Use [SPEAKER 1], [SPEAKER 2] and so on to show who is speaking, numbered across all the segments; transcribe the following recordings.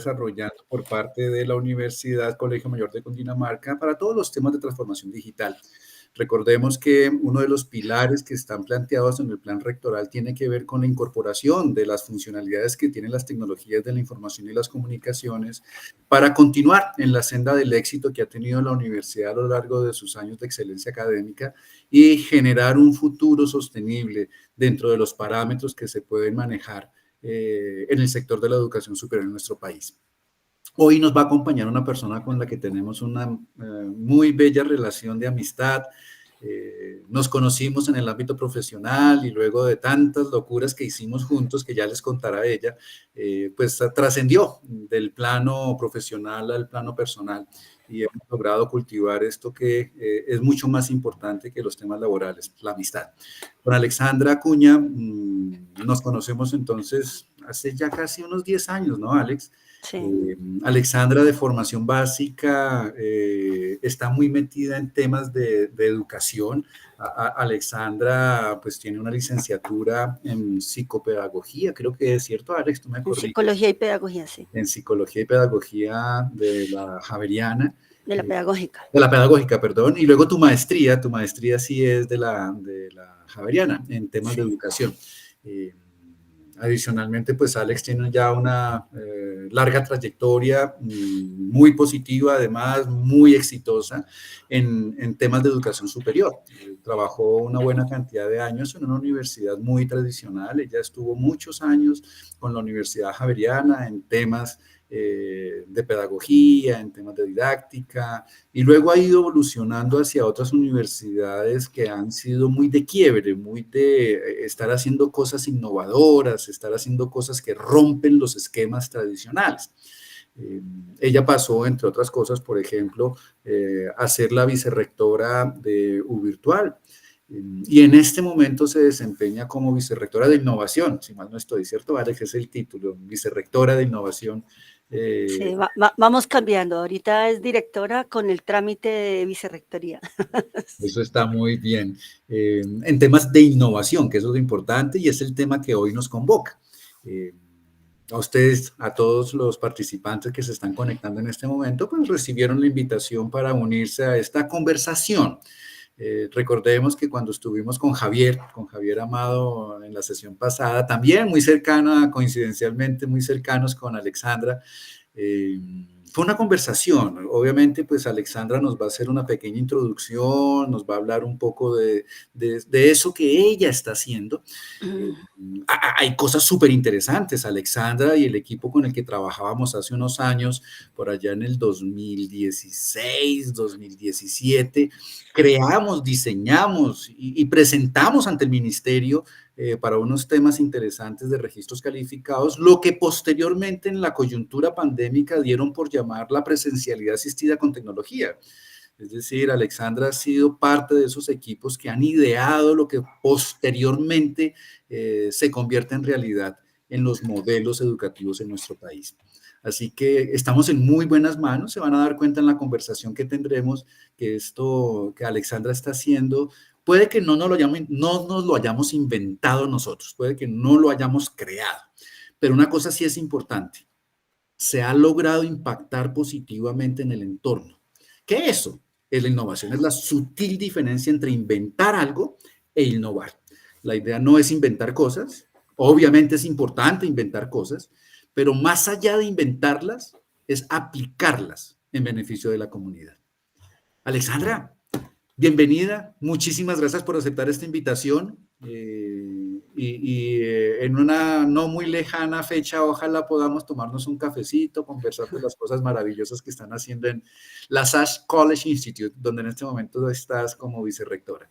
[SPEAKER 1] desarrollando por parte de la Universidad Colegio Mayor de Cundinamarca para todos los temas de transformación digital. Recordemos que uno de los pilares que están planteados en el plan rectoral tiene que ver con la incorporación de las funcionalidades que tienen las tecnologías de la información y las comunicaciones para continuar en la senda del éxito que ha tenido la universidad a lo largo de sus años de excelencia académica y generar un futuro sostenible dentro de los parámetros que se pueden manejar en el sector de la educación superior en nuestro país. Hoy nos va a acompañar una persona con la que tenemos una muy bella relación de amistad. Nos conocimos en el ámbito profesional y luego de tantas locuras que hicimos juntos, que ya les contará ella, pues trascendió del plano profesional al plano personal y hemos logrado cultivar esto que es mucho más importante que los temas laborales, la amistad. Con Alexandra Acuña nos conocemos entonces hace ya casi unos 10 años, ¿no, Alex?
[SPEAKER 2] Sí.
[SPEAKER 1] Alexandra, de formación básica, está muy metida en temas de educación. Alexandra, pues, tiene una licenciatura en psicopedagogía, creo que es cierto, Alex, tú me
[SPEAKER 2] En
[SPEAKER 1] corriges.
[SPEAKER 2] psicología y pedagogía, sí.
[SPEAKER 1] En psicología y pedagogía de la Javeriana.
[SPEAKER 2] De la pedagógica.
[SPEAKER 1] De la pedagógica, perdón. Y luego tu maestría sí es de la Javeriana, en temas de educación. Adicionalmente, pues Alex tiene ya una larga trayectoria muy positiva, además muy exitosa en temas de educación superior. Trabajó una buena cantidad de años en una universidad muy tradicional. Ella estuvo muchos años con la Universidad Javeriana en temas de pedagogía, en temas de didáctica, y luego ha ido evolucionando hacia otras universidades que han sido muy de quiebre, muy de estar haciendo cosas innovadoras, estar haciendo cosas que rompen los esquemas tradicionales. Ella pasó, entre otras cosas, por ejemplo, a ser la vicerrectora de UVirtual. Y en este momento se desempeña como vicerrectora de innovación, si mal no estoy, ¿cierto, Alex? Es el título, vicerrectora de innovación.
[SPEAKER 2] Sí, vamos cambiando. Ahorita es directora con el trámite de vicerrectoría.
[SPEAKER 1] Eso está muy bien. En temas de innovación, que eso es lo importante y es el tema que hoy nos convoca. A ustedes, a todos los participantes que se están conectando en este momento, pues recibieron la invitación para unirse a esta conversación. Recordemos que cuando estuvimos con Javier Amado en la sesión pasada, también muy cercana, coincidencialmente muy cercanos con Alexandra, fue una conversación. Obviamente, pues Alexandra nos va a hacer una pequeña introducción, nos va a hablar un poco de eso que ella está haciendo. Hay cosas súper interesantes. Alexandra y el equipo con el que trabajábamos hace unos años, por allá en el 2016, 2017, creamos, diseñamos y presentamos ante el ministerio para unos temas interesantes de registros calificados, lo que posteriormente en la coyuntura pandémica dieron por llamar la presencialidad asistida con tecnología. Es decir, Alexandra ha sido parte de esos equipos que han ideado lo que posteriormente se convierte en realidad en los modelos educativos en nuestro país. Así que estamos en muy buenas manos, se van a dar cuenta en la conversación que tendremos que esto que Alexandra está haciendo puede que no nos lo hayamos inventado nosotros, puede que no lo hayamos creado, pero una cosa sí es importante, se ha logrado impactar positivamente en el entorno. ¿Qué es eso? Es la innovación, es la sutil diferencia entre inventar algo e innovar. La idea no es inventar cosas, obviamente es importante inventar cosas, pero más allá de inventarlas, es aplicarlas en beneficio de la comunidad. Alexandra, bienvenida, muchísimas gracias por aceptar esta invitación en una no muy lejana fecha ojalá podamos tomarnos un cafecito, conversar de las cosas maravillosas que están haciendo en la Sasch College Institute, donde en este momento estás como vicerrectora.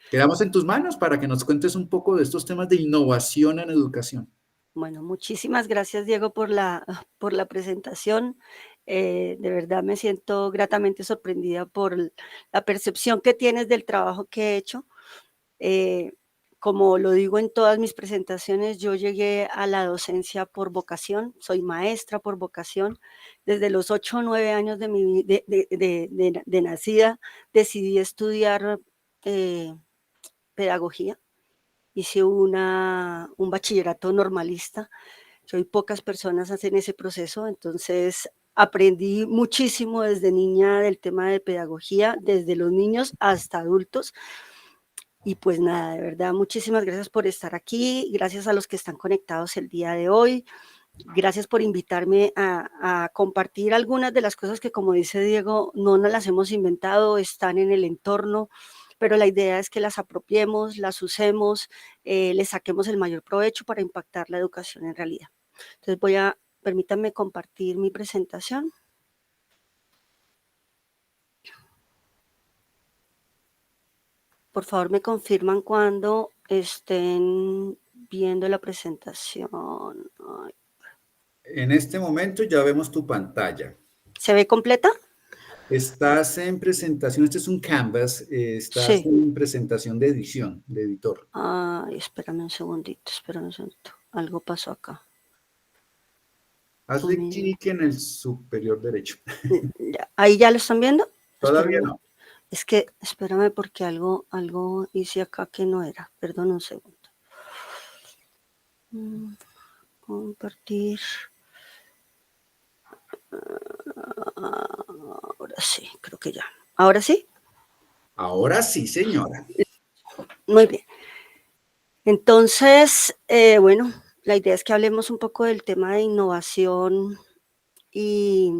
[SPEAKER 1] Quedamos en tus manos para que nos cuentes un poco de estos temas de innovación en educación.
[SPEAKER 2] Bueno, muchísimas gracias, Diego, por la presentación. De verdad me siento gratamente sorprendida por la percepción que tienes del trabajo que he hecho. Como lo digo en todas mis presentaciones, yo llegué a la docencia por vocación, soy maestra por vocación. Desde los 8 o 9 años de nacida decidí estudiar pedagogía. Hice un bachillerato normalista, que hoy pocas personas hacen ese proceso, entonces aprendí muchísimo desde niña del tema de pedagogía, desde los niños hasta adultos. Y pues nada, de verdad, muchísimas gracias por estar aquí, gracias a los que están conectados el día de hoy, gracias por invitarme a compartir algunas de las cosas que, como dice Diego, no nos las hemos inventado, están en el entorno, pero la idea es que las apropiemos, las usemos, les saquemos el mayor provecho para impactar la educación en realidad. Entonces permítanme compartir mi presentación. Por favor, me confirman cuando estén viendo la presentación. Ay.
[SPEAKER 1] En este momento ya vemos tu pantalla.
[SPEAKER 2] ¿Se ve completa?
[SPEAKER 1] Estás en presentación, este es un Canvas, estás
[SPEAKER 2] Sí.
[SPEAKER 1] en presentación de edición, de editor.
[SPEAKER 2] Ay, espérame un segundito, algo pasó acá.
[SPEAKER 1] Hazle clic en el superior derecho.
[SPEAKER 2] ¿Ahí ya lo están viendo?
[SPEAKER 1] Todavía
[SPEAKER 2] Espérame.
[SPEAKER 1] no.
[SPEAKER 2] Es que, espérame porque algo hice acá que no era. Perdón un segundo. Compartir. Ahora sí, creo que ya. ¿Ahora sí?
[SPEAKER 1] Ahora sí, señora.
[SPEAKER 2] Muy bien. Entonces, bueno, la idea es que hablemos un poco del tema de innovación y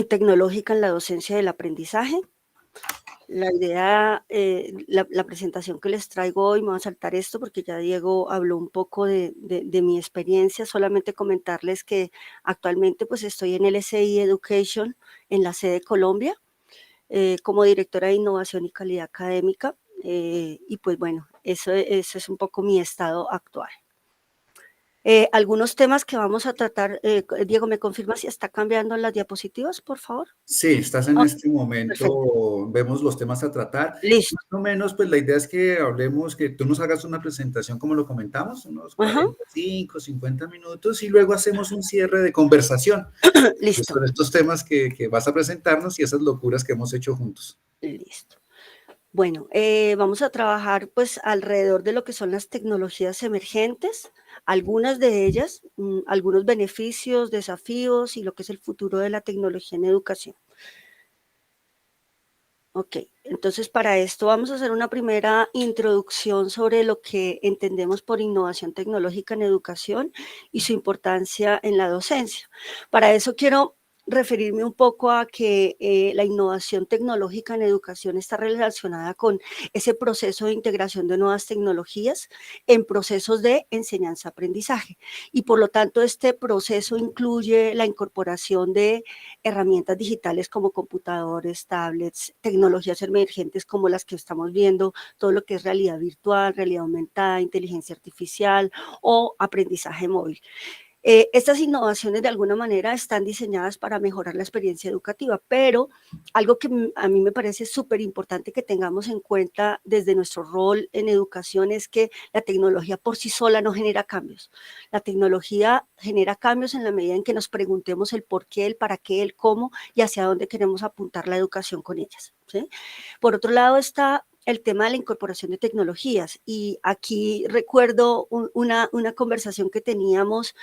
[SPEAKER 2] tecnológica en la docencia del aprendizaje. La idea, la presentación que les traigo hoy, me voy a saltar esto porque ya Diego habló un poco de mi experiencia, solamente comentarles que actualmente pues estoy en el SI Education en la sede Colombia, como directora de innovación y calidad académica, y pues bueno, eso es un poco mi estado actual. Algunos temas que vamos a tratar, Diego, ¿me confirma si está cambiando las diapositivas, por favor?
[SPEAKER 1] Sí, estás en este momento,
[SPEAKER 2] Perfecto.
[SPEAKER 1] vemos los temas a tratar.
[SPEAKER 2] Listo.
[SPEAKER 1] Más o menos, pues la idea es que hablemos, que tú nos hagas una presentación como lo comentamos, unos 45, 50 minutos, y luego hacemos un cierre de conversación.
[SPEAKER 2] Listo.
[SPEAKER 1] Sobre estos temas que vas a presentarnos y esas locuras que hemos hecho juntos.
[SPEAKER 2] Listo. Bueno, vamos a trabajar pues alrededor de lo que son las tecnologías emergentes, algunas de ellas, algunos beneficios, desafíos y lo que es el futuro de la tecnología en educación. Ok, entonces para esto vamos a hacer una primera introducción sobre lo que entendemos por innovación tecnológica en educación y su importancia en la docencia. Para eso quiero referirme un poco a que la innovación tecnológica en educación está relacionada con ese proceso de integración de nuevas tecnologías en procesos de enseñanza-aprendizaje. Y por lo tanto, este proceso incluye la incorporación de herramientas digitales como computadores, tablets, tecnologías emergentes como las que estamos viendo, todo lo que es realidad virtual, realidad aumentada, inteligencia artificial o aprendizaje móvil. Estas innovaciones de alguna manera están diseñadas para mejorar la experiencia educativa, pero algo que a mí me parece súper importante que tengamos en cuenta desde nuestro rol en educación es que la tecnología por sí sola no genera cambios. La tecnología genera cambios en la medida en que nos preguntemos el por qué, el para qué, el cómo y hacia dónde queremos apuntar la educación con ellas, ¿sí? Por otro lado está el tema de la incorporación de tecnologías y aquí recuerdo una conversación que teníamos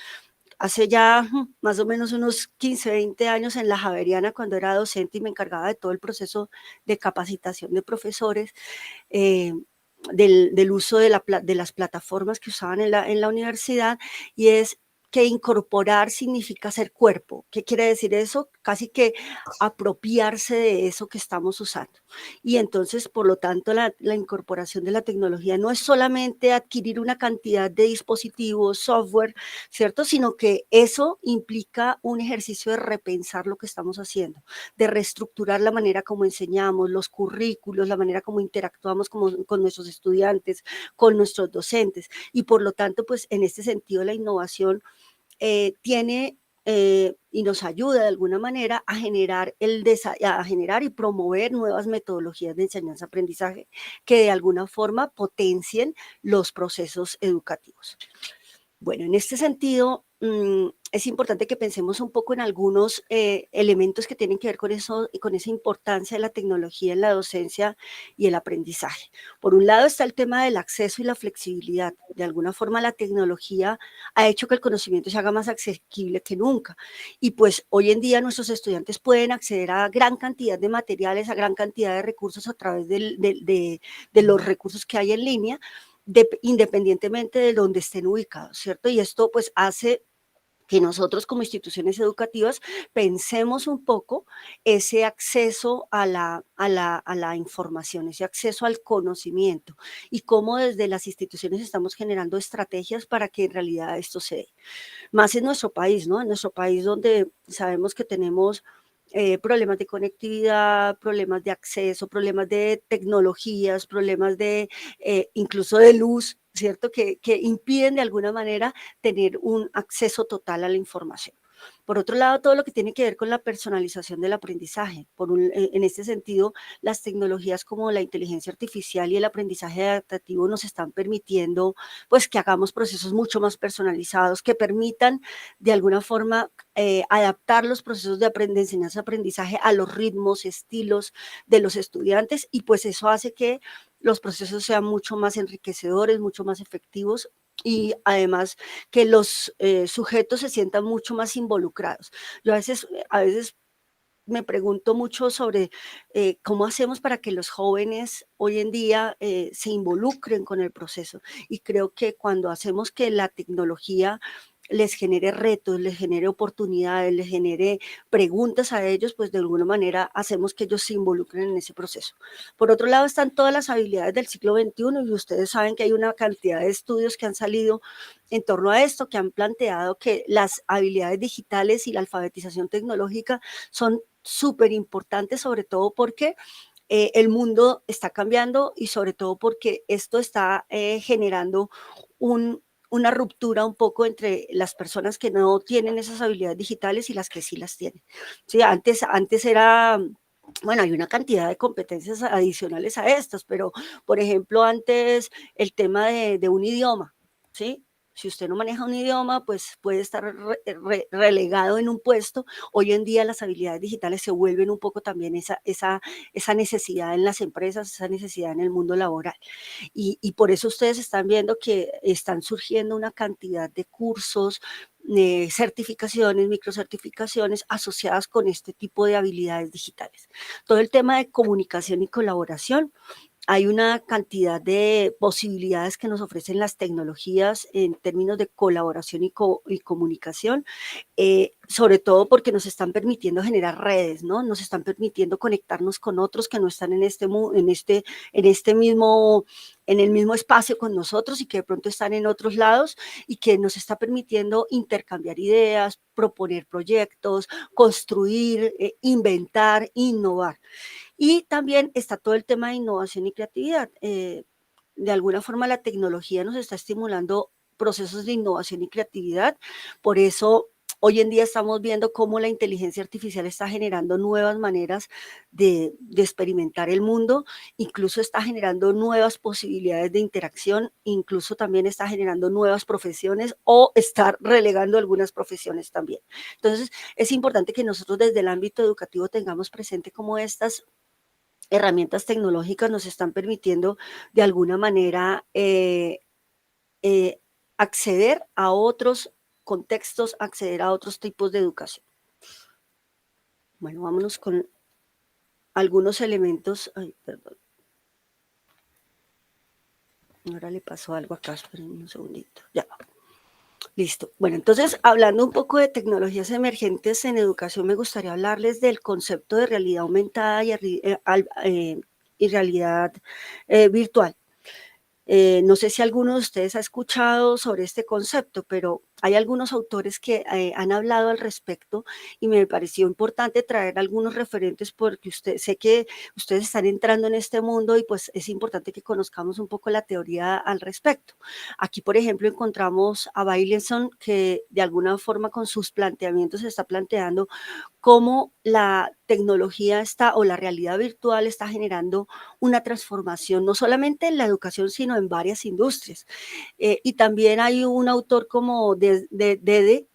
[SPEAKER 2] hace ya más o menos unos 15, 20 años en la Javeriana cuando era docente y me encargaba de todo el proceso de capacitación de profesores, del uso de las plataformas que usaban en la universidad, y es que incorporar significa ser cuerpo. ¿Qué quiere decir eso? Casi que apropiarse de eso que estamos usando. Y entonces, por lo tanto, la incorporación de la tecnología no es solamente adquirir una cantidad de dispositivos, software, ¿cierto? Sino que eso implica un ejercicio de repensar lo que estamos haciendo, de reestructurar la manera como enseñamos, los currículos, la manera como interactuamos con nuestros estudiantes, con nuestros docentes. Y por lo tanto, pues en este sentido, la innovación tiene y nos ayuda de alguna manera a generar y promover nuevas metodologías de enseñanza-aprendizaje que de alguna forma potencien los procesos educativos. Bueno, en este sentido, es importante que pensemos un poco en algunos elementos que tienen que ver con eso y con esa importancia de la tecnología en la docencia y el aprendizaje. Por un lado está el tema del acceso y la flexibilidad. De alguna forma la tecnología ha hecho que el conocimiento se haga más asequible que nunca. Y pues hoy en día nuestros estudiantes pueden acceder a gran cantidad de materiales, a gran cantidad de recursos a través de los recursos que hay en línea, independientemente de donde estén ubicados, ¿cierto? Y esto pues hace que nosotros como instituciones educativas pensemos un poco ese acceso a la información, ese acceso al conocimiento y cómo desde las instituciones estamos generando estrategias para que en realidad esto se dé. Más en nuestro país, ¿no? En nuestro país donde sabemos que tenemos problemas de conectividad, problemas de acceso, problemas de tecnologías, problemas de incluso de luz, ¿cierto? Que impiden de alguna manera tener un acceso total a la información. Por otro lado, todo lo que tiene que ver con la personalización del aprendizaje. En este sentido, las tecnologías como la inteligencia artificial y el aprendizaje adaptativo nos están permitiendo pues que hagamos procesos mucho más personalizados, que permitan de alguna forma adaptar los procesos de enseñanza-aprendizaje a los ritmos, estilos de los estudiantes y pues eso hace que los procesos sean mucho más enriquecedores, mucho más efectivos y además que los sujetos se sientan mucho más involucrados. Yo a veces me pregunto mucho sobre cómo hacemos para que los jóvenes hoy en día se involucren con el proceso. Y creo que cuando hacemos que la tecnología les genere retos, les genere oportunidades, les genere preguntas a ellos, pues de alguna manera hacemos que ellos se involucren en ese proceso. Por otro lado están todas las habilidades del siglo XXI y ustedes saben que hay una cantidad de estudios que han salido en torno a esto, que han planteado que las habilidades digitales y la alfabetización tecnológica son súper importante, sobre todo porque el mundo está cambiando y sobre todo porque esto está generando una ruptura un poco entre las personas que no tienen esas habilidades digitales y las que sí las tienen. Sí, antes era, bueno, hay una cantidad de competencias adicionales a estas, pero por ejemplo, antes el tema de un idioma, ¿sí? Si usted no maneja un idioma, pues puede estar relegado en un puesto. Hoy en día las habilidades digitales se vuelven un poco también esa necesidad en las empresas, esa necesidad en el mundo laboral. Y por eso ustedes están viendo que están surgiendo una cantidad de cursos, certificaciones, microcertificaciones asociadas con este tipo de habilidades digitales. Todo el tema de comunicación y colaboración, hay una cantidad de posibilidades que nos ofrecen las tecnologías en términos de colaboración y comunicación, sobre todo porque nos están permitiendo generar redes, ¿no? Nos están permitiendo conectarnos con otros que no están en el mismo espacio con nosotros y que de pronto están en otros lados y que nos está permitiendo intercambiar ideas, proponer proyectos, construir, inventar, innovar. Y también está todo el tema de innovación y creatividad. De alguna forma la tecnología nos está estimulando procesos de innovación y creatividad. Por eso hoy en día estamos viendo cómo la inteligencia artificial está generando nuevas maneras de experimentar el mundo, incluso está generando nuevas posibilidades de interacción, incluso también está generando nuevas profesiones o está relegando algunas profesiones también. Entonces, es importante que nosotros desde el ámbito educativo tengamos presente cómo estas herramientas tecnológicas nos están permitiendo de alguna manera eh, acceder a otros contextos, acceder a otros tipos de educación. Bueno, vámonos con algunos elementos. Ay, perdón. Ahora le pasó algo acá, esperen un segundito. Ya. Listo. Bueno, entonces, hablando un poco de tecnologías emergentes en educación, me gustaría hablarles del concepto de realidad aumentada y realidad virtual. No sé si alguno de ustedes ha escuchado sobre este concepto, pero hay algunos autores que han hablado al respecto y me pareció importante traer algunos referentes porque sé que ustedes están entrando en este mundo y pues es importante que conozcamos un poco la teoría al respecto. Aquí, por ejemplo, encontramos a Bailenson que de alguna forma con sus planteamientos se está planteando cómo la tecnología está o la realidad virtual está generando una transformación, no solamente en la educación, sino en varias industrias. Y también hay un autor como Dede,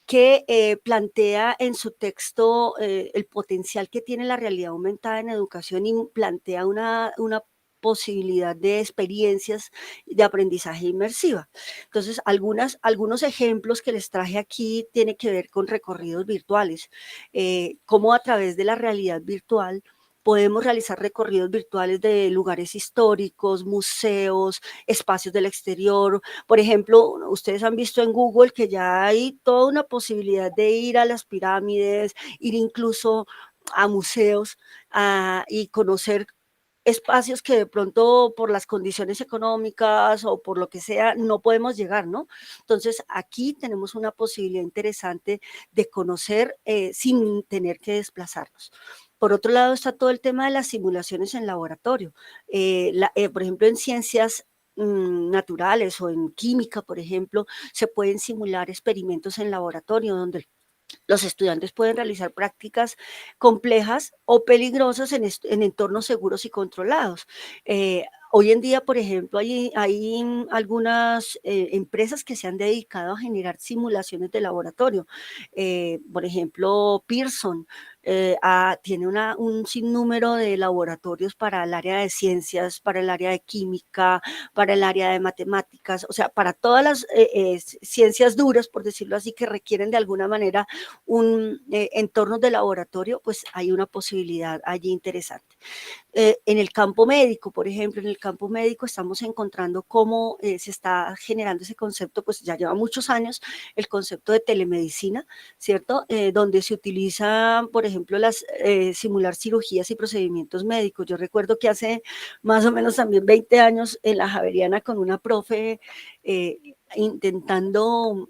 [SPEAKER 2] que plantea en su texto el potencial que tiene la realidad aumentada en educación y plantea una posibilidad de experiencias de aprendizaje inmersiva. Entonces, algunos ejemplos que les traje aquí tienen que ver con recorridos virtuales, cómo a través de la realidad virtual podemos realizar recorridos virtuales de lugares históricos, museos, espacios del exterior. Por ejemplo, ustedes han visto en Google que ya hay toda una posibilidad de ir a las pirámides, ir incluso a museos y conocer espacios que de pronto por las condiciones económicas o por lo que sea no podemos llegar, ¿no? Entonces aquí tenemos una posibilidad interesante de conocer sin tener que desplazarnos. Por otro lado está todo el tema de las simulaciones en laboratorio. Por ejemplo, en ciencias naturales o en química, por ejemplo, se pueden simular experimentos en laboratorio donde los estudiantes pueden realizar prácticas complejas o peligrosas en entornos seguros y controlados. Hoy en día, por ejemplo, hay algunas empresas que se han dedicado a generar simulaciones de laboratorio. Por ejemplo, Pearson tiene un sinnúmero de laboratorios para el área de ciencias, para el área de química, para el área de matemáticas, o sea, para todas las ciencias duras, por decirlo así, que requieren de alguna manera un entorno de laboratorio, pues hay una posibilidad allí interesante. En el campo médico, por ejemplo, en el campo médico estamos encontrando cómo se está generando ese concepto, pues ya lleva muchos años, el concepto de telemedicina, ¿cierto? Donde se utiliza, por ejemplo, simular cirugías y procedimientos médicos. Yo recuerdo que hace más o menos también 20 años en la Javeriana con una profe intentando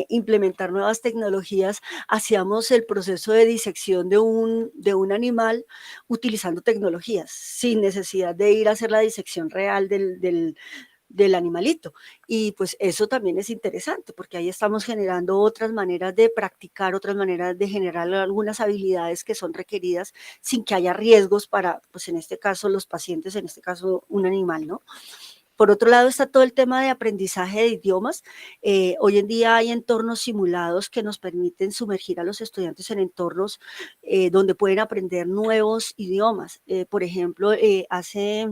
[SPEAKER 2] implementar nuevas tecnologías, hacíamos el proceso de disección de un animal utilizando tecnologías, sin necesidad de ir a hacer la disección real del animalito. Y pues eso también es interesante, porque ahí estamos generando otras maneras de practicar, otras maneras de generar algunas habilidades que son requeridas sin que haya riesgos para, pues en este caso, los pacientes, en este caso, un animal, ¿no? Por otro lado está todo el tema de aprendizaje de idiomas. Hoy en día hay entornos simulados que nos permiten sumergir a los estudiantes en entornos donde pueden aprender nuevos idiomas. Por ejemplo, hace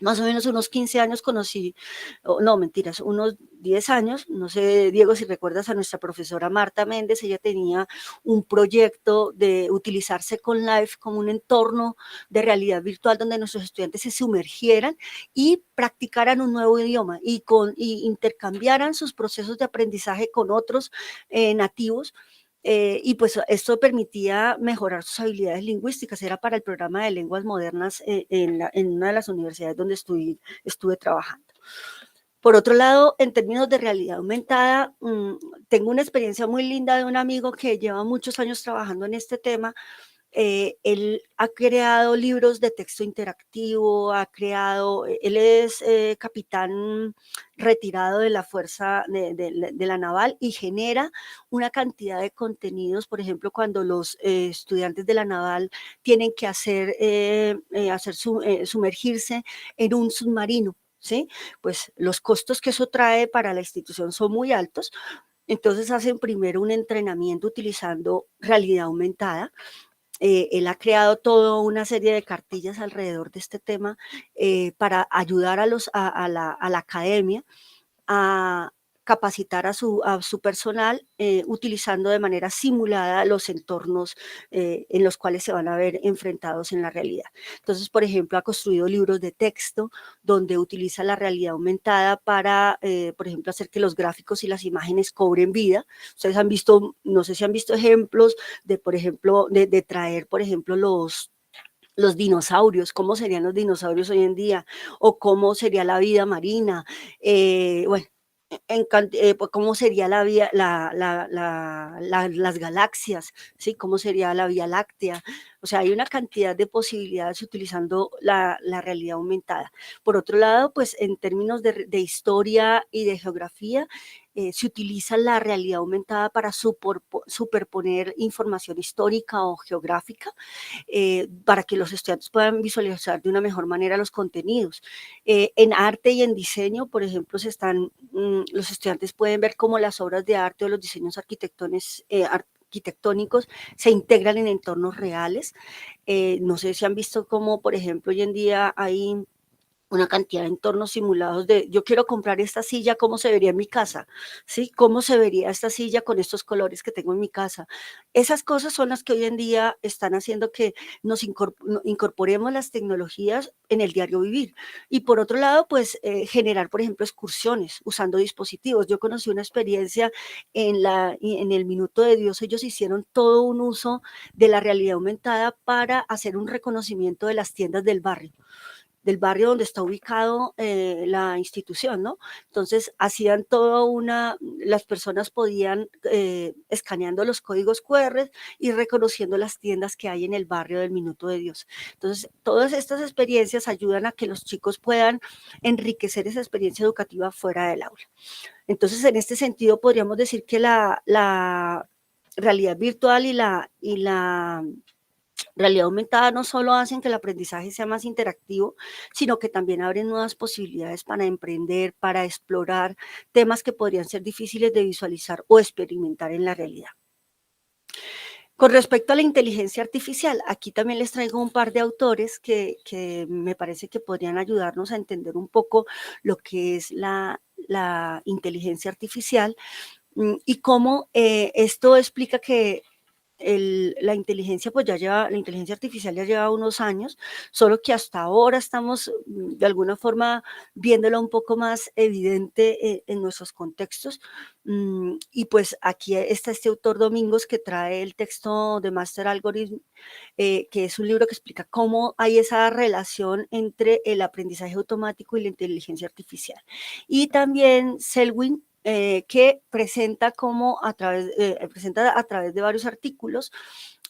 [SPEAKER 2] más o menos unos 15 años conocí, no, mentiras, unos 10 años, no sé, Diego, si recuerdas a nuestra profesora Marta Méndez, ella tenía un proyecto de utilizar Second Life como un entorno de realidad virtual donde nuestros estudiantes se sumergieran y practicaran un nuevo idioma y intercambiaran sus procesos de aprendizaje con otros nativos. Y pues esto permitía mejorar sus habilidades lingüísticas, era para el programa de lenguas modernas en una de las universidades donde estuve trabajando. Por otro lado, en términos de realidad aumentada, tengo una experiencia muy linda de un amigo que lleva muchos años trabajando en este tema. Él ha creado libros de texto interactivo, él es capitán retirado de la fuerza de la naval y genera una cantidad de contenidos, por ejemplo, cuando los estudiantes de la naval tienen que sumergirse en un submarino, ¿sí? Pues los costos que eso trae para la institución son muy altos, entonces hacen primero un entrenamiento utilizando realidad aumentada. Él ha creado toda una serie de cartillas alrededor de este tema para ayudar a la academia a capacitar a su personal utilizando de manera simulada los entornos en los cuales se van a ver enfrentados en la realidad. Entonces, por ejemplo, ha construido libros de texto donde utiliza la realidad aumentada para, por ejemplo, hacer que los gráficos y las imágenes cobren vida. Ustedes han visto, no sé si han visto ejemplos de, por ejemplo, de traer, por ejemplo, los dinosaurios, cómo serían los dinosaurios hoy en día, o cómo sería la vida marina. Bueno, pues, cómo sería la vía, las galaxias, ¿sí? Cómo sería la Vía Láctea. O sea, hay una cantidad de posibilidades utilizando la realidad aumentada. Por otro lado, pues en términos de historia y de geografía, se utiliza la realidad aumentada para superponer información histórica o geográfica, para que los estudiantes puedan visualizar de una mejor manera los contenidos. En arte y en diseño, por ejemplo, los estudiantes pueden ver cómo las obras de arte o los diseños arquitectónicos se integran en entornos reales. No sé si han visto cómo, por ejemplo, hoy en día hay una cantidad de entornos simulados de yo quiero comprar esta silla, ¿cómo se vería en mi casa? ¿Sí? ¿Cómo se vería esta silla con estos colores que tengo en mi casa? Esas cosas son las que hoy en día están haciendo que incorporemos las tecnologías en el diario vivir. Y por otro lado, pues generar, por ejemplo, excursiones usando dispositivos. Yo conocí una experiencia en el Minuto de Dios, ellos hicieron todo un uso de la realidad aumentada para hacer un reconocimiento de las tiendas del barrio donde está ubicado la institución, ¿no? Entonces hacían las personas podían, escaneando los códigos QR y reconociendo las tiendas que hay en el barrio del Minuto de Dios. Entonces, todas estas experiencias ayudan a que los chicos puedan enriquecer esa experiencia educativa fuera del aula. Entonces, en este sentido, podríamos decir que la realidad virtual y la realidad aumentada no solo hacen que el aprendizaje sea más interactivo, sino que también abren nuevas posibilidades para emprender, para explorar temas que podrían ser difíciles de visualizar o experimentar en la realidad. Con respecto a la inteligencia artificial, aquí también les traigo un par de autores que me parece que podrían ayudarnos a entender un poco lo que es la inteligencia artificial y cómo esto explica que la inteligencia, la inteligencia artificial ya lleva unos años, solo que hasta ahora estamos de alguna forma viéndola un poco más evidente en nuestros contextos. Y pues aquí está este autor Domingos que trae el texto de Master Algorithm, que es un libro que explica cómo hay esa relación entre el aprendizaje automático y la inteligencia artificial. Y también Selwyn, que presenta presenta a través de varios artículos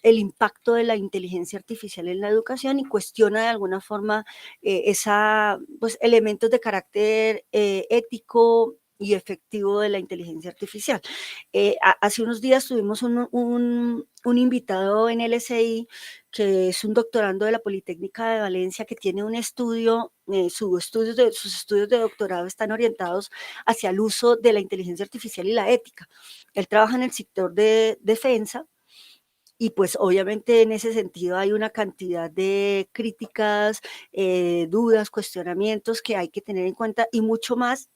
[SPEAKER 2] el impacto de la inteligencia artificial en la educación y cuestiona de alguna forma pues, elementos de carácter ético y efectivo de la inteligencia artificial. Hace unos días tuvimos un invitado en LSI que es un doctorando de la Politécnica de Valencia que tiene un estudio, sus estudios de doctorado están orientados hacia el uso de la inteligencia artificial y la ética. Él trabaja en el sector de defensa y pues obviamente en ese sentido hay una cantidad de críticas, dudas, cuestionamientos que hay que tener en cuenta y mucho más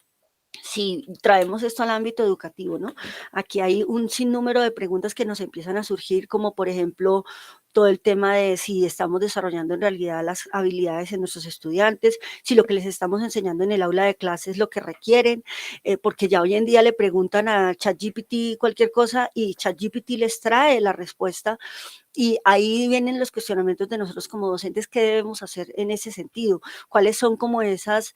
[SPEAKER 2] si traemos esto al ámbito educativo, ¿no? Aquí hay un sinnúmero de preguntas que nos empiezan a surgir, como por ejemplo todo el tema de si estamos desarrollando en realidad las habilidades en nuestros estudiantes, si lo que les estamos enseñando en el aula de clase es lo que requieren, porque ya hoy en día le preguntan a ChatGPT cualquier cosa y ChatGPT les trae la respuesta y ahí vienen los cuestionamientos de nosotros como docentes, ¿qué debemos hacer en ese sentido? ¿Cuáles son como esas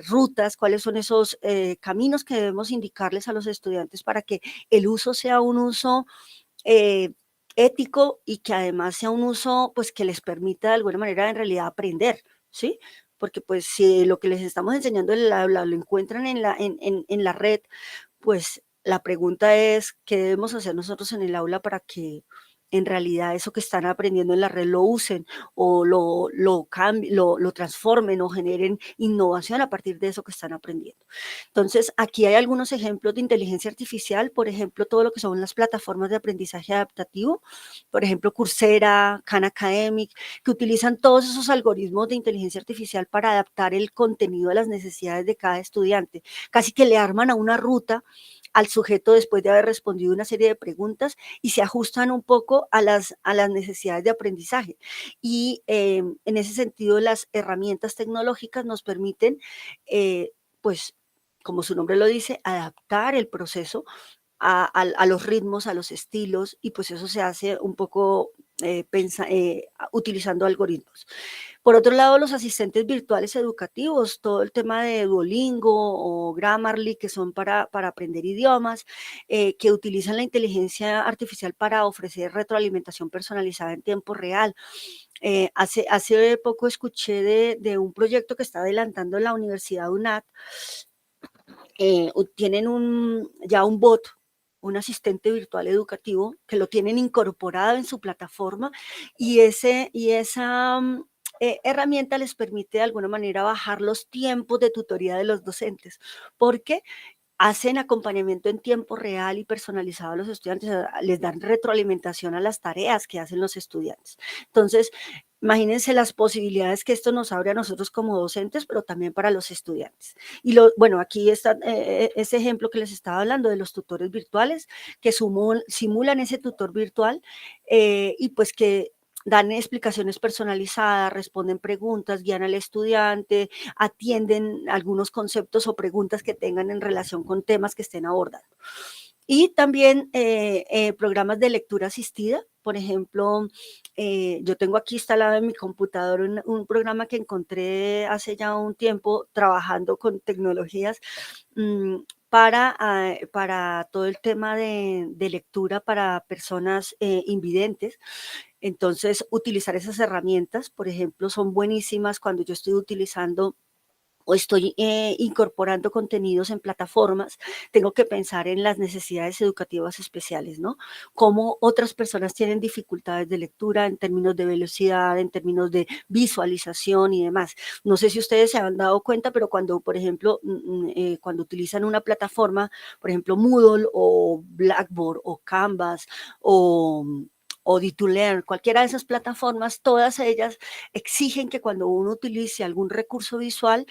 [SPEAKER 2] rutas, cuáles son esos caminos que debemos indicarles a los estudiantes para que el uso sea un uso eh, ético y que además sea un uso pues que les permita de alguna manera en realidad aprender, ¿sí? Porque pues si lo que les estamos enseñando en el aula lo encuentran en la red, pues la pregunta es, ¿qué debemos hacer nosotros en el aula para que en realidad eso que están aprendiendo en la red lo usen o lo cambien, lo transformen o generen innovación a partir de eso que están aprendiendo? Entonces, aquí hay algunos ejemplos de inteligencia artificial, por ejemplo, todo lo que son las plataformas de aprendizaje adaptativo, por ejemplo, Coursera, Khan Academic, que utilizan todos esos algoritmos de inteligencia artificial para adaptar el contenido a las necesidades de cada estudiante. Casi que le arman a una ruta al sujeto después de haber respondido una serie de preguntas y se ajustan un poco a las necesidades de aprendizaje. Y en ese sentido, las herramientas tecnológicas nos permiten, pues, como su nombre lo dice, adaptar el proceso a los ritmos, a los estilos, y pues eso se hace un poco utilizando algoritmos. Por otro lado, los asistentes virtuales educativos, todo el tema de Duolingo o Grammarly, que son para aprender idiomas, que utilizan la inteligencia artificial para ofrecer retroalimentación personalizada en tiempo real. Hace poco escuché de un proyecto que está adelantando la Universidad UNAT. Tienen ya un bot, un asistente virtual educativo, que lo tienen incorporado en su plataforma, y esa herramienta les permite de alguna manera bajar los tiempos de tutoría de los docentes, porque hacen acompañamiento en tiempo real y personalizado a los estudiantes, les dan retroalimentación a las tareas que hacen los estudiantes. Entonces, imagínense las posibilidades que esto nos abre a nosotros como docentes, pero también para los estudiantes. Y bueno, aquí está ese ejemplo que les estaba hablando de los tutores virtuales, que simulan ese tutor virtual y pues que dan explicaciones personalizadas, responden preguntas, guían al estudiante, atienden algunos conceptos o preguntas que tengan en relación con temas que estén abordando. Y también programas de lectura asistida. Por ejemplo, yo tengo aquí instalado en mi computador un programa que encontré hace ya un tiempo trabajando con tecnologías para todo el tema de lectura para personas invidentes. Entonces, utilizar esas herramientas, por ejemplo, son buenísimas cuando yo estoy utilizando o estoy incorporando contenidos en plataformas. Tengo que pensar en las necesidades educativas especiales, ¿no? Cómo otras personas tienen dificultades de lectura en términos de velocidad, en términos de visualización y demás. No sé si ustedes se han dado cuenta, pero cuando, por ejemplo, cuando utilizan una plataforma, por ejemplo, Moodle o Blackboard o Canvas o D2Learn, cualquiera de esas plataformas, todas ellas exigen que cuando uno utilice algún recurso visual,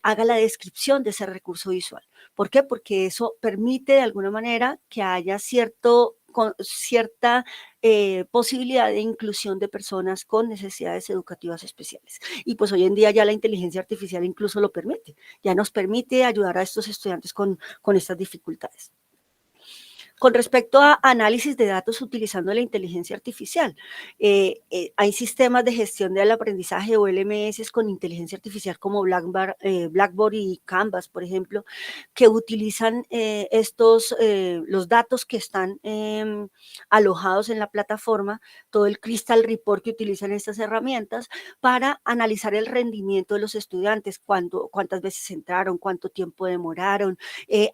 [SPEAKER 2] haga la descripción de ese recurso visual. ¿Por qué? Porque eso permite de alguna manera que haya cierta posibilidad de inclusión de personas con necesidades educativas especiales. Y pues hoy en día ya la inteligencia artificial incluso lo permite, ya nos permite ayudar a estos estudiantes con estas dificultades. Con respecto a análisis de datos utilizando la inteligencia artificial, hay sistemas de gestión del aprendizaje o LMS con inteligencia artificial como Blackboard y Canvas, por ejemplo, que utilizan los datos que están alojados en la plataforma, todo el Crystal Report que utilizan estas herramientas para analizar el rendimiento de los estudiantes, cuántas veces entraron, cuánto tiempo demoraron,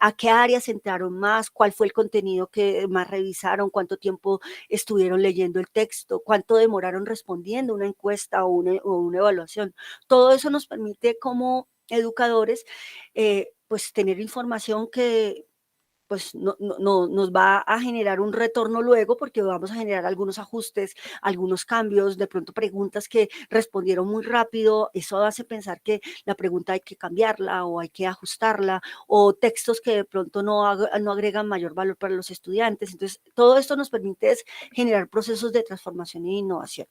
[SPEAKER 2] a qué áreas entraron más, cuál fue el contenido que más revisaron, cuánto tiempo estuvieron leyendo el texto, cuánto demoraron respondiendo una encuesta o una evaluación. Todo eso nos permite como educadores pues tener información que pues nos va a generar un retorno luego, porque vamos a generar algunos ajustes, algunos cambios, de pronto preguntas que respondieron muy rápido. Eso hace pensar que la pregunta hay que cambiarla o hay que ajustarla, o textos que de pronto no agregan mayor valor para los estudiantes. Entonces, todo esto nos permite generar procesos de transformación e innovación.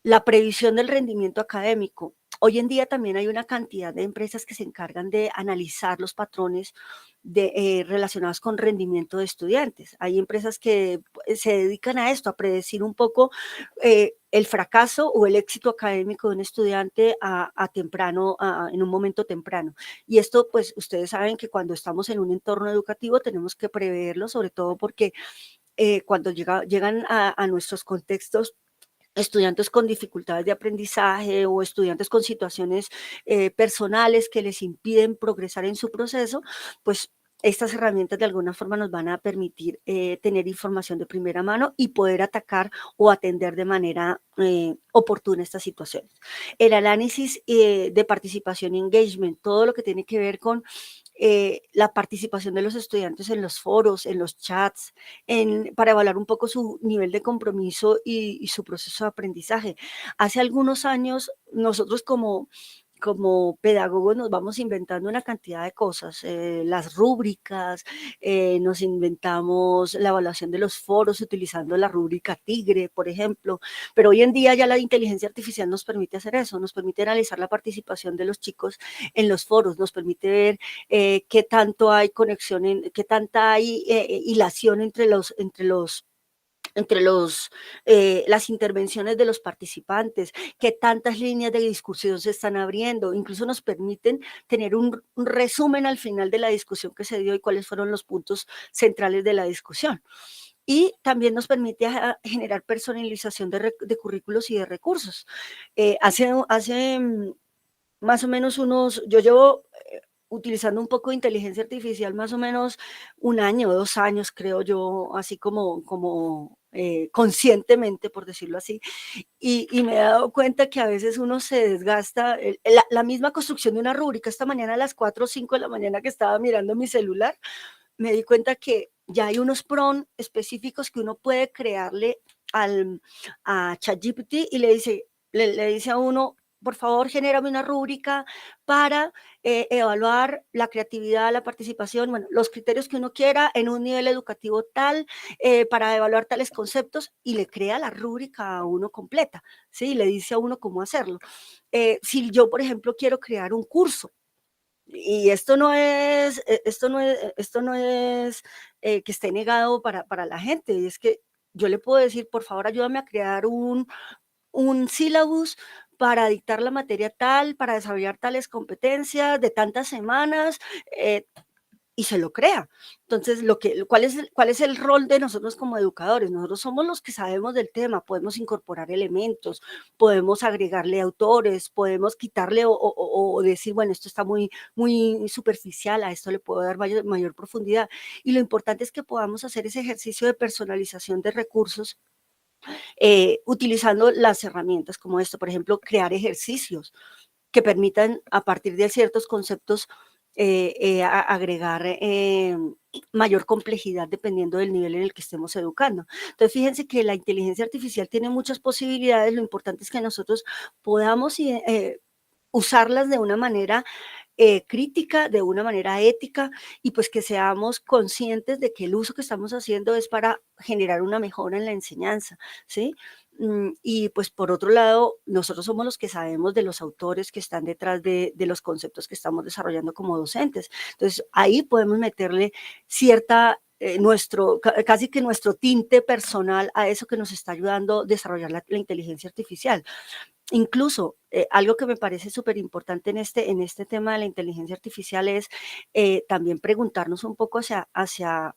[SPEAKER 2] La previsión del rendimiento académico. Hoy en día también hay una cantidad de empresas que se encargan de analizar los patrones relacionados con rendimiento de estudiantes. Hay empresas que se dedican a esto, a predecir un poco el fracaso o el éxito académico de un estudiante en un momento temprano. Y esto, pues, ustedes saben que cuando estamos en un entorno educativo tenemos que preverlo, sobre todo porque cuando llegan a nuestros contextos estudiantes con dificultades de aprendizaje o estudiantes con situaciones personales que les impiden progresar en su proceso, pues estas herramientas de alguna forma nos van a permitir tener información de primera mano y poder atacar o atender de manera oportuna estas situaciones. El análisis de participación y engagement, todo lo que tiene que ver con la participación de los estudiantes en los foros, en los chats, para evaluar un poco su nivel de compromiso y su proceso de aprendizaje. Hace algunos años, nosotros como pedagogos nos vamos inventando una cantidad de cosas, las rúbricas, nos inventamos la evaluación de los foros utilizando la rúbrica Tigre, por ejemplo, pero hoy en día ya la inteligencia artificial nos permite hacer eso, nos permite analizar la participación de los chicos en los foros, nos permite ver qué tanto hay conexión, qué tanta hay hilación entre los entre las intervenciones de los participantes, qué tantas líneas de discusión se están abriendo, incluso nos permiten tener un resumen al final de la discusión que se dio y cuáles fueron los puntos centrales de la discusión. Y también nos permite generar personalización de currículos y de recursos. Hace más o menos yo llevo utilizando un poco de inteligencia artificial más o menos 1 año, 2 años, creo yo, así como conscientemente, por decirlo así, y me he dado cuenta que a veces uno se desgasta, la misma construcción de una rúbrica. Esta mañana a las 4 o 5 de la mañana que estaba mirando mi celular, me di cuenta que ya hay unos prompts específicos que uno puede crearle a ChatGPT y le dice a uno, por favor, genérame una rúbrica para evaluar la creatividad, la participación, bueno, los criterios que uno quiera en un nivel educativo tal, para evaluar tales conceptos, y le crea la rúbrica a uno completa, ¿sí? Y le dice a uno cómo hacerlo. Si yo, por ejemplo, quiero crear un curso, y esto no es que esté negado para la gente, y es que yo le puedo decir, por favor, ayúdame a crear un sílabus para dictar la materia tal, para desarrollar tales competencias de tantas semanas, y se lo crea. Entonces, ¿cuál es el rol de nosotros como educadores? Nosotros somos los que sabemos del tema, podemos incorporar elementos, podemos agregarle autores, podemos quitarle o decir, bueno, esto está muy superficial, a esto le puedo dar mayor profundidad. Y lo importante es que podamos hacer ese ejercicio de personalización de recursos utilizando las herramientas como esto, por ejemplo, crear ejercicios que permitan, a partir de ciertos conceptos, agregar mayor complejidad dependiendo del nivel en el que estemos educando. Entonces, fíjense que la inteligencia artificial tiene muchas posibilidades, lo importante es que nosotros podamos usarlas de una manera crítica, de una manera ética, y pues que seamos conscientes de que el uso que estamos haciendo es para generar una mejora en la enseñanza, ¿sí? Y pues por otro lado, nosotros somos los que sabemos de los autores que están detrás de los conceptos que estamos desarrollando como docentes. Entonces, ahí podemos meterle cierta casi que nuestro tinte personal a eso que nos está ayudando a desarrollar la inteligencia artificial. Incluso, algo que me parece súper importante en este tema de la inteligencia artificial es también preguntarnos un poco hacia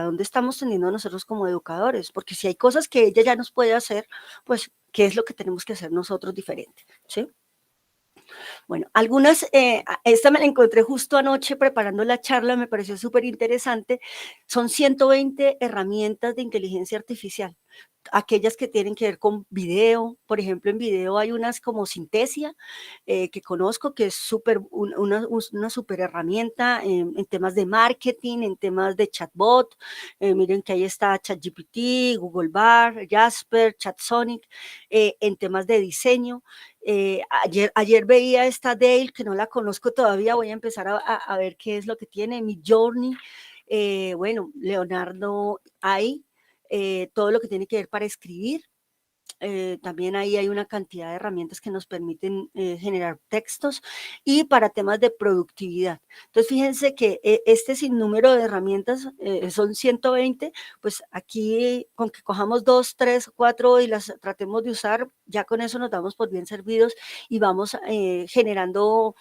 [SPEAKER 2] dónde estamos tendiendo nosotros como educadores, porque si hay cosas que ella ya nos puede hacer, pues, ¿qué es lo que tenemos que hacer nosotros diferente? ¿Sí? Bueno, esta me la encontré justo anoche preparando la charla, me pareció súper interesante. Son 120 herramientas de inteligencia artificial, aquellas que tienen que ver con video. Por ejemplo, en video hay unas como Synthesia, que conozco, que es una súper herramienta en temas de marketing, en temas de chatbot. Miren que ahí está ChatGPT, Google Bar, Jasper, ChatSonic, en temas de diseño. Ayer veía esta Dale, que no la conozco todavía, voy a empezar a ver qué es lo que tiene, Midjourney, bueno, Leonardo AI, todo lo que tiene que ver para escribir. También ahí hay una cantidad de herramientas que nos permiten generar textos, y para temas de productividad. Entonces, fíjense que este sinnúmero de herramientas son 120, pues aquí con que cojamos 2, 3, 4 y las tratemos de usar, ya con eso nos damos por bien servidos y vamos generando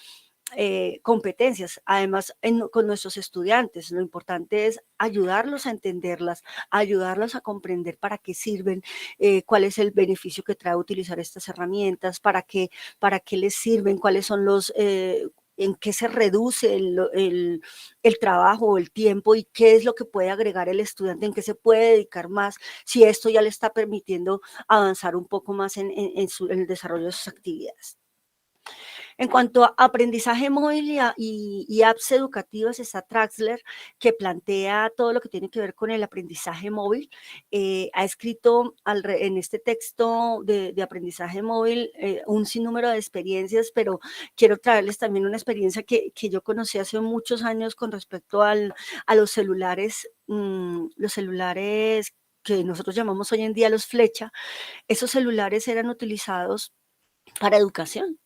[SPEAKER 2] competencias. Además, con nuestros estudiantes, lo importante es ayudarlos a entenderlas, ayudarlos a comprender para qué sirven, cuál es el beneficio que trae utilizar estas herramientas, para qué les sirven, cuáles son en qué se reduce el trabajo o el tiempo, y qué es lo que puede agregar el estudiante, en qué se puede dedicar más, si esto ya le está permitiendo avanzar un poco más en el desarrollo de sus actividades. En cuanto a aprendizaje móvil y apps educativas, está Traxler, que plantea todo lo que tiene que ver con el aprendizaje móvil. Ha escrito en este texto de aprendizaje móvil un sinnúmero de experiencias, pero quiero traerles también una experiencia que yo conocí hace muchos años con respecto a los celulares, que nosotros llamamos hoy en día los flecha. Esos celulares eran utilizados para educación.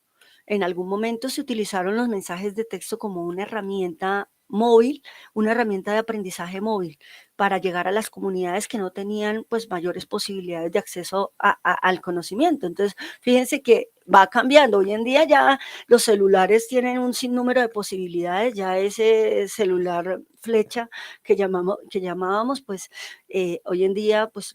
[SPEAKER 2] En algún momento se utilizaron los mensajes de texto como una herramienta móvil, una herramienta de aprendizaje móvil para llegar a las comunidades que no tenían pues mayores posibilidades de acceso al conocimiento. Entonces, fíjense que va cambiando. Hoy en día ya los celulares tienen un sinnúmero de posibilidades, ya ese celular flecha que llamábamos, pues hoy en día pues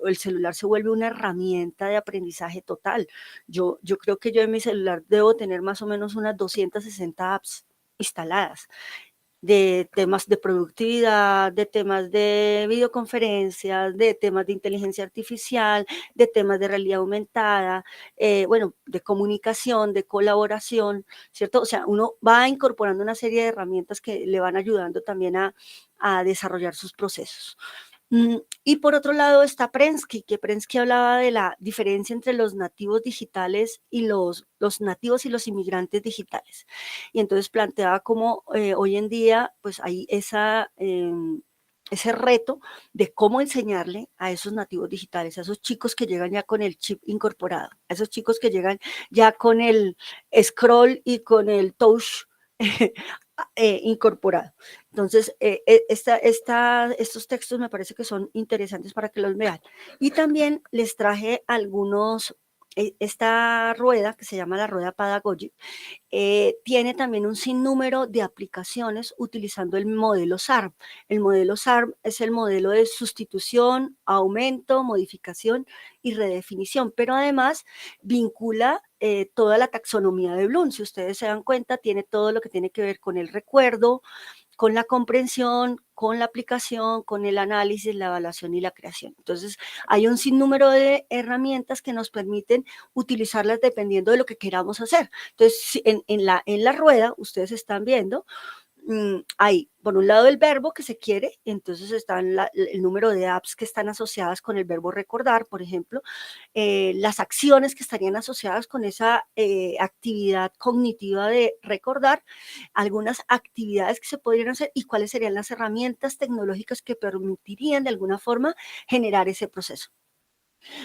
[SPEAKER 2] el celular se vuelve una herramienta de aprendizaje total. Yo creo que yo en mi celular debo tener más o menos unas 260 apps instaladas de temas de productividad, de temas de videoconferencias, de temas de inteligencia artificial, de temas de realidad aumentada, bueno, de comunicación, de colaboración, ¿cierto? O sea, uno va incorporando una serie de herramientas que le van ayudando también a desarrollar sus procesos. Y por otro lado está Prensky, que Prensky hablaba de la diferencia entre los nativos digitales y los nativos y los inmigrantes digitales. Y entonces planteaba cómo hoy en día pues hay ese reto de cómo enseñarle a esos nativos digitales, a esos chicos que llegan ya con el chip incorporado, a esos chicos que llegan ya con el scroll y con el touch incorporado. Entonces, estos textos me parece que son interesantes para que los vean. Y también les traje algunos, esta rueda que se llama la rueda Pedagogic, tiene también un sinnúmero de aplicaciones utilizando el modelo SARM. El modelo SARM es el modelo de sustitución, aumento, modificación y redefinición, pero además vincula toda la taxonomía de Bloom. Si ustedes se dan cuenta, tiene todo lo que tiene que ver con el recuerdo, con la comprensión, con la aplicación, con el análisis, la evaluación y la creación. Entonces, hay un sinnúmero de herramientas que nos permiten utilizarlas dependiendo de lo que queramos hacer. Entonces, en la rueda, ustedes están viendo, hay por un lado el verbo que se quiere, entonces están el número de apps que están asociadas con el verbo recordar, por ejemplo, las acciones que estarían asociadas con esa actividad cognitiva de recordar, algunas actividades que se podrían hacer y cuáles serían las herramientas tecnológicas que permitirían de alguna forma generar ese proceso.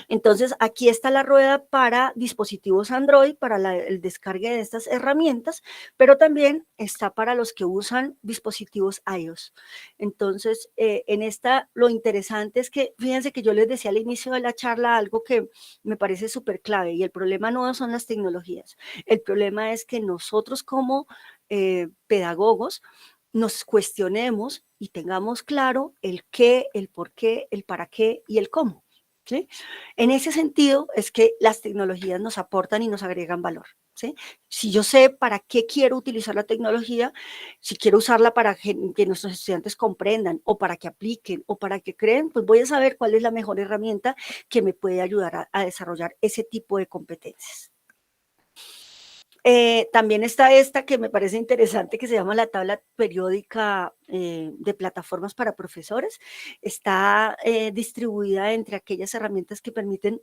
[SPEAKER 2] Entonces, aquí está la rueda para dispositivos Android, para el descargue de estas herramientas, pero también está para los que usan dispositivos iOS. Entonces, en esta, lo interesante es que, fíjense que yo les decía al inicio de la charla algo que me parece súper clave, y el problema no son las tecnologías, el problema es que nosotros como pedagogos nos cuestionemos y tengamos claro el qué, el por qué, el para qué y el cómo. ¿Sí? En ese sentido es que las tecnologías nos aportan y nos agregan valor. ¿Sí? Si yo sé para qué quiero utilizar la tecnología, si quiero usarla para que nuestros estudiantes comprendan o para que apliquen o para que creen, pues voy a saber cuál es la mejor herramienta que me puede ayudar a desarrollar ese tipo de competencias. También está esta que me parece interesante, que se llama la tabla periódica de plataformas para profesores. Está distribuida entre aquellas herramientas que permiten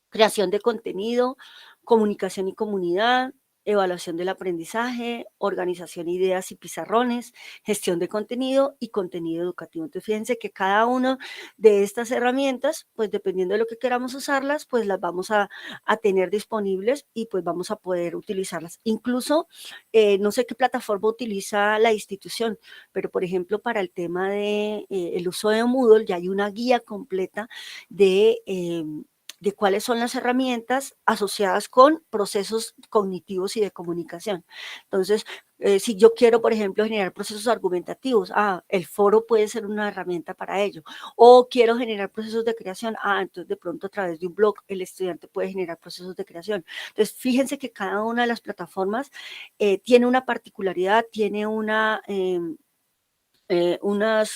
[SPEAKER 2] creación de contenido, comunicación y comunidad, evaluación del aprendizaje, organización de ideas y pizarrones, gestión de contenido y contenido educativo. Entonces, fíjense que cada una de estas herramientas, pues dependiendo de lo que queramos usarlas, pues las vamos a tener disponibles y pues vamos a poder utilizarlas. Incluso, no sé qué plataforma utiliza la institución, pero por ejemplo, para el tema de el uso de Moodle, ya hay una guía completa de cuáles son las herramientas asociadas con procesos cognitivos y de comunicación. Entonces, si yo quiero, por ejemplo, generar procesos argumentativos, el foro puede ser una herramienta para ello. O quiero generar procesos de creación, entonces de pronto a través de un blog el estudiante puede generar procesos de creación. Entonces, fíjense que cada una de las plataformas tiene una particularidad, tiene unas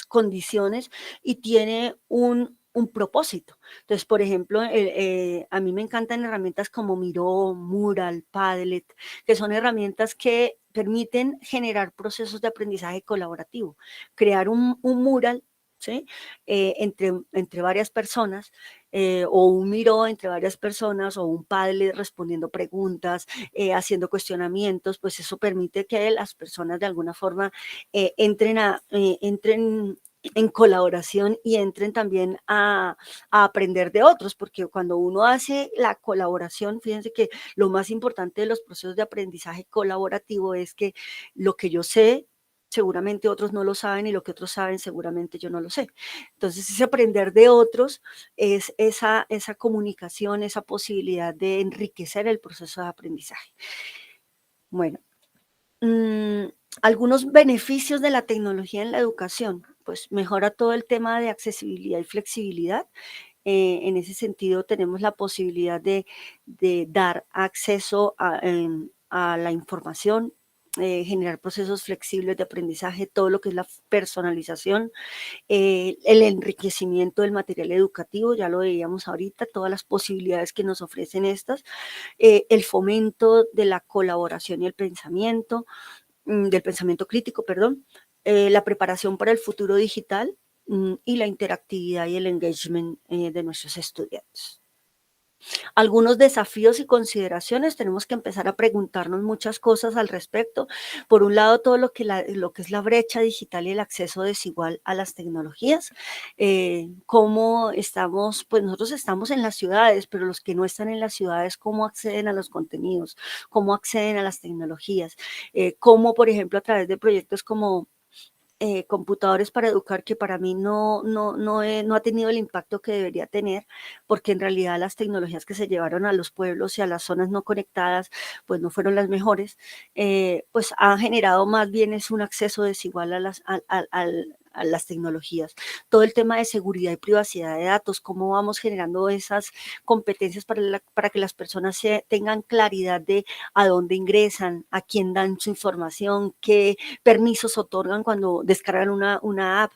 [SPEAKER 2] condiciones y tiene un propósito. Entonces, por ejemplo, a mí me encantan herramientas como Miro, Mural, Padlet, que son herramientas que permiten generar procesos de aprendizaje colaborativo. Crear un mural, ¿sí? Entre varias personas, o un Miro entre varias personas, o un Padlet respondiendo preguntas, haciendo cuestionamientos, pues eso permite que las personas de alguna forma entren en colaboración y entren también a aprender de otros, porque cuando uno hace la colaboración, fíjense que lo más importante de los procesos de aprendizaje colaborativo es que lo que yo sé seguramente otros no lo saben y lo que otros saben seguramente yo no lo sé. Entonces, ese aprender de otros es esa comunicación, esa posibilidad de enriquecer el proceso de aprendizaje. Bueno, algunos beneficios de la tecnología en la educación, pues mejora todo el tema de accesibilidad y flexibilidad. En ese sentido, tenemos la posibilidad de dar acceso a la información, generar procesos flexibles de aprendizaje, todo lo que es la personalización, el enriquecimiento del material educativo, ya lo veíamos ahorita, todas las posibilidades que nos ofrecen estas, el fomento de la colaboración y el pensamiento, del pensamiento crítico, perdón, la preparación para el futuro digital y la interactividad y el engagement de nuestros estudiantes. Algunos desafíos y consideraciones, tenemos que empezar a preguntarnos muchas cosas al respecto. Por un lado, todo lo que es la brecha digital y el acceso desigual a las tecnologías. Cómo estamos, pues nosotros estamos en las ciudades, pero los que no están en las ciudades, cómo acceden a los contenidos, cómo acceden a las tecnologías, cómo, por ejemplo, a través de proyectos como computadores para educar, que para mí no ha tenido el impacto que debería tener, porque en realidad las tecnologías que se llevaron a los pueblos y a las zonas no conectadas, pues no fueron las mejores, pues han generado más bien es un acceso desigual a las tecnologías. Todo el tema de seguridad y privacidad de datos, cómo vamos generando esas competencias para que las personas tengan claridad de a dónde ingresan, a quién dan su información, qué permisos otorgan cuando descargan una app,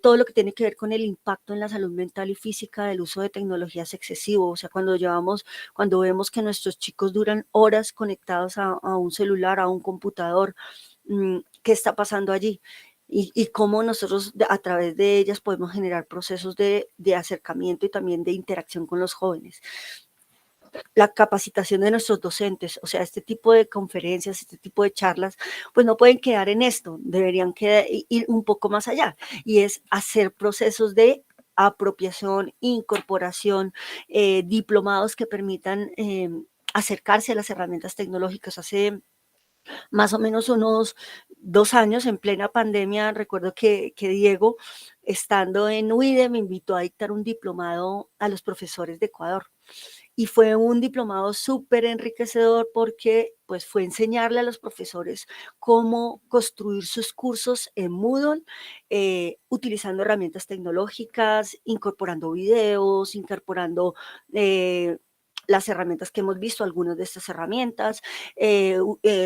[SPEAKER 2] todo lo que tiene que ver con el impacto en la salud mental y física del uso de tecnologías excesivo, o sea, cuando vemos que nuestros chicos duran horas conectados a un celular, a un computador, ¿qué está pasando allí? Y cómo nosotros a través de ellas podemos generar procesos de acercamiento y también de interacción con los jóvenes. La capacitación de nuestros docentes, o sea, este tipo de conferencias, este tipo de charlas, pues no pueden quedar en esto, deberían ir un poco más allá, y es hacer procesos de apropiación, incorporación, diplomados que permitan acercarse a las herramientas tecnológicas. Hace más o menos unos 2 años, en plena pandemia, recuerdo que Diego, estando en UIDE, me invitó a dictar un diplomado a los profesores de Ecuador. Y fue un diplomado súper enriquecedor porque pues fue enseñarle a los profesores cómo construir sus cursos en Moodle, utilizando herramientas tecnológicas, incorporando videos, incorporando las herramientas que hemos visto, algunas de estas herramientas,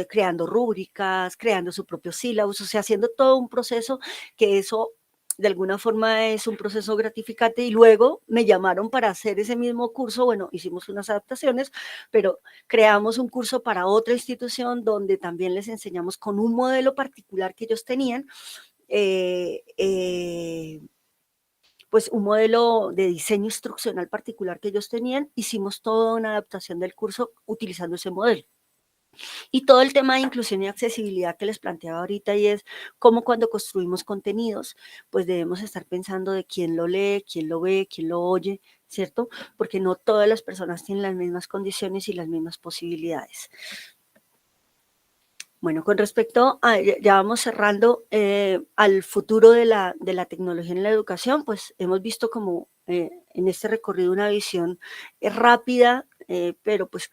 [SPEAKER 2] creando rúbricas, creando su propio sílabus, o sea, haciendo todo un proceso que eso de alguna forma es un proceso gratificante. Y luego me llamaron para hacer ese mismo curso, bueno, hicimos unas adaptaciones, pero creamos un curso para otra institución donde también les enseñamos con un modelo particular que ellos tenían, pues un modelo de diseño instruccional particular que ellos tenían, hicimos toda una adaptación del curso utilizando ese modelo. Y todo el tema de inclusión y accesibilidad que les planteaba ahorita, y es cómo cuando construimos contenidos, pues debemos estar pensando de quién lo lee, quién lo ve, quién lo oye, ¿cierto? Porque no todas las personas tienen las mismas condiciones y las mismas posibilidades. Bueno, con respecto a, ya vamos cerrando, al futuro de la tecnología en la educación, pues hemos visto como en este recorrido una visión rápida, pero pues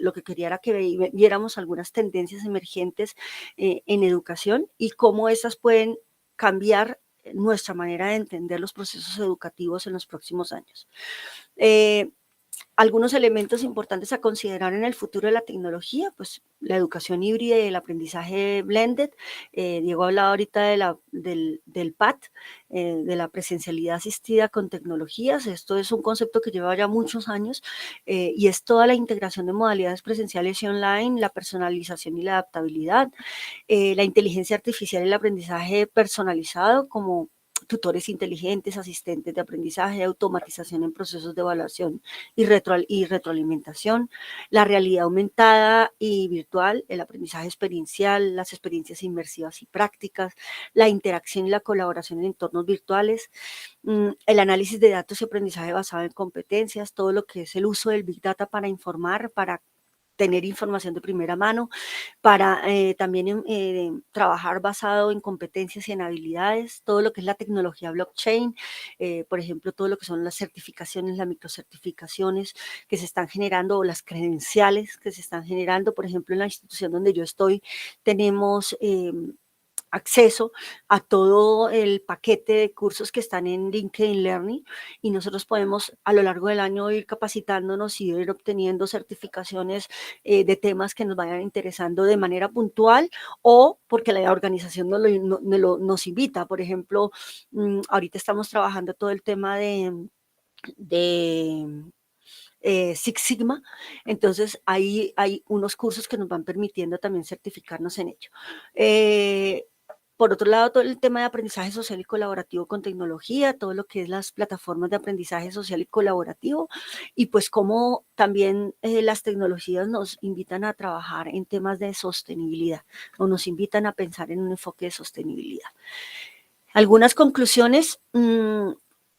[SPEAKER 2] lo que quería era que viéramos algunas tendencias emergentes en educación y cómo esas pueden cambiar nuestra manera de entender los procesos educativos en los próximos años. Algunos elementos importantes a considerar en el futuro de la tecnología, pues la educación híbrida y el aprendizaje blended. Diego hablaba ahorita del PAT, de la presencialidad asistida con tecnologías. Esto es un concepto que lleva ya muchos años y es toda la integración de modalidades presenciales y online, la personalización y la adaptabilidad, la inteligencia artificial y el aprendizaje personalizado como tutores inteligentes, asistentes de aprendizaje, automatización en procesos de evaluación y retroalimentación, la realidad aumentada y virtual, el aprendizaje experiencial, las experiencias inmersivas y prácticas, la interacción y la colaboración en entornos virtuales, el análisis de datos y aprendizaje basado en competencias, todo lo que es el uso del Big Data para informar, para tener información de primera mano, para también trabajar basado en competencias y en habilidades, todo lo que es la tecnología blockchain, por ejemplo, todo lo que son las certificaciones, las microcertificaciones que se están generando o las credenciales que se están generando. Por ejemplo, en la institución donde yo estoy tenemos acceso a todo el paquete de cursos que están en LinkedIn Learning y nosotros podemos a lo largo del año ir capacitándonos y ir obteniendo certificaciones de temas que nos vayan interesando de manera puntual o porque la organización nos invita. Por ejemplo, ahorita estamos trabajando todo el tema de Six Sigma, entonces ahí hay unos cursos que nos van permitiendo también certificarnos en ello. Por otro lado, todo el tema de aprendizaje social y colaborativo con tecnología, todo lo que es las plataformas de aprendizaje social y colaborativo, y pues cómo también las tecnologías nos invitan a trabajar en temas de sostenibilidad o nos invitan a pensar en un enfoque de sostenibilidad. Algunas conclusiones,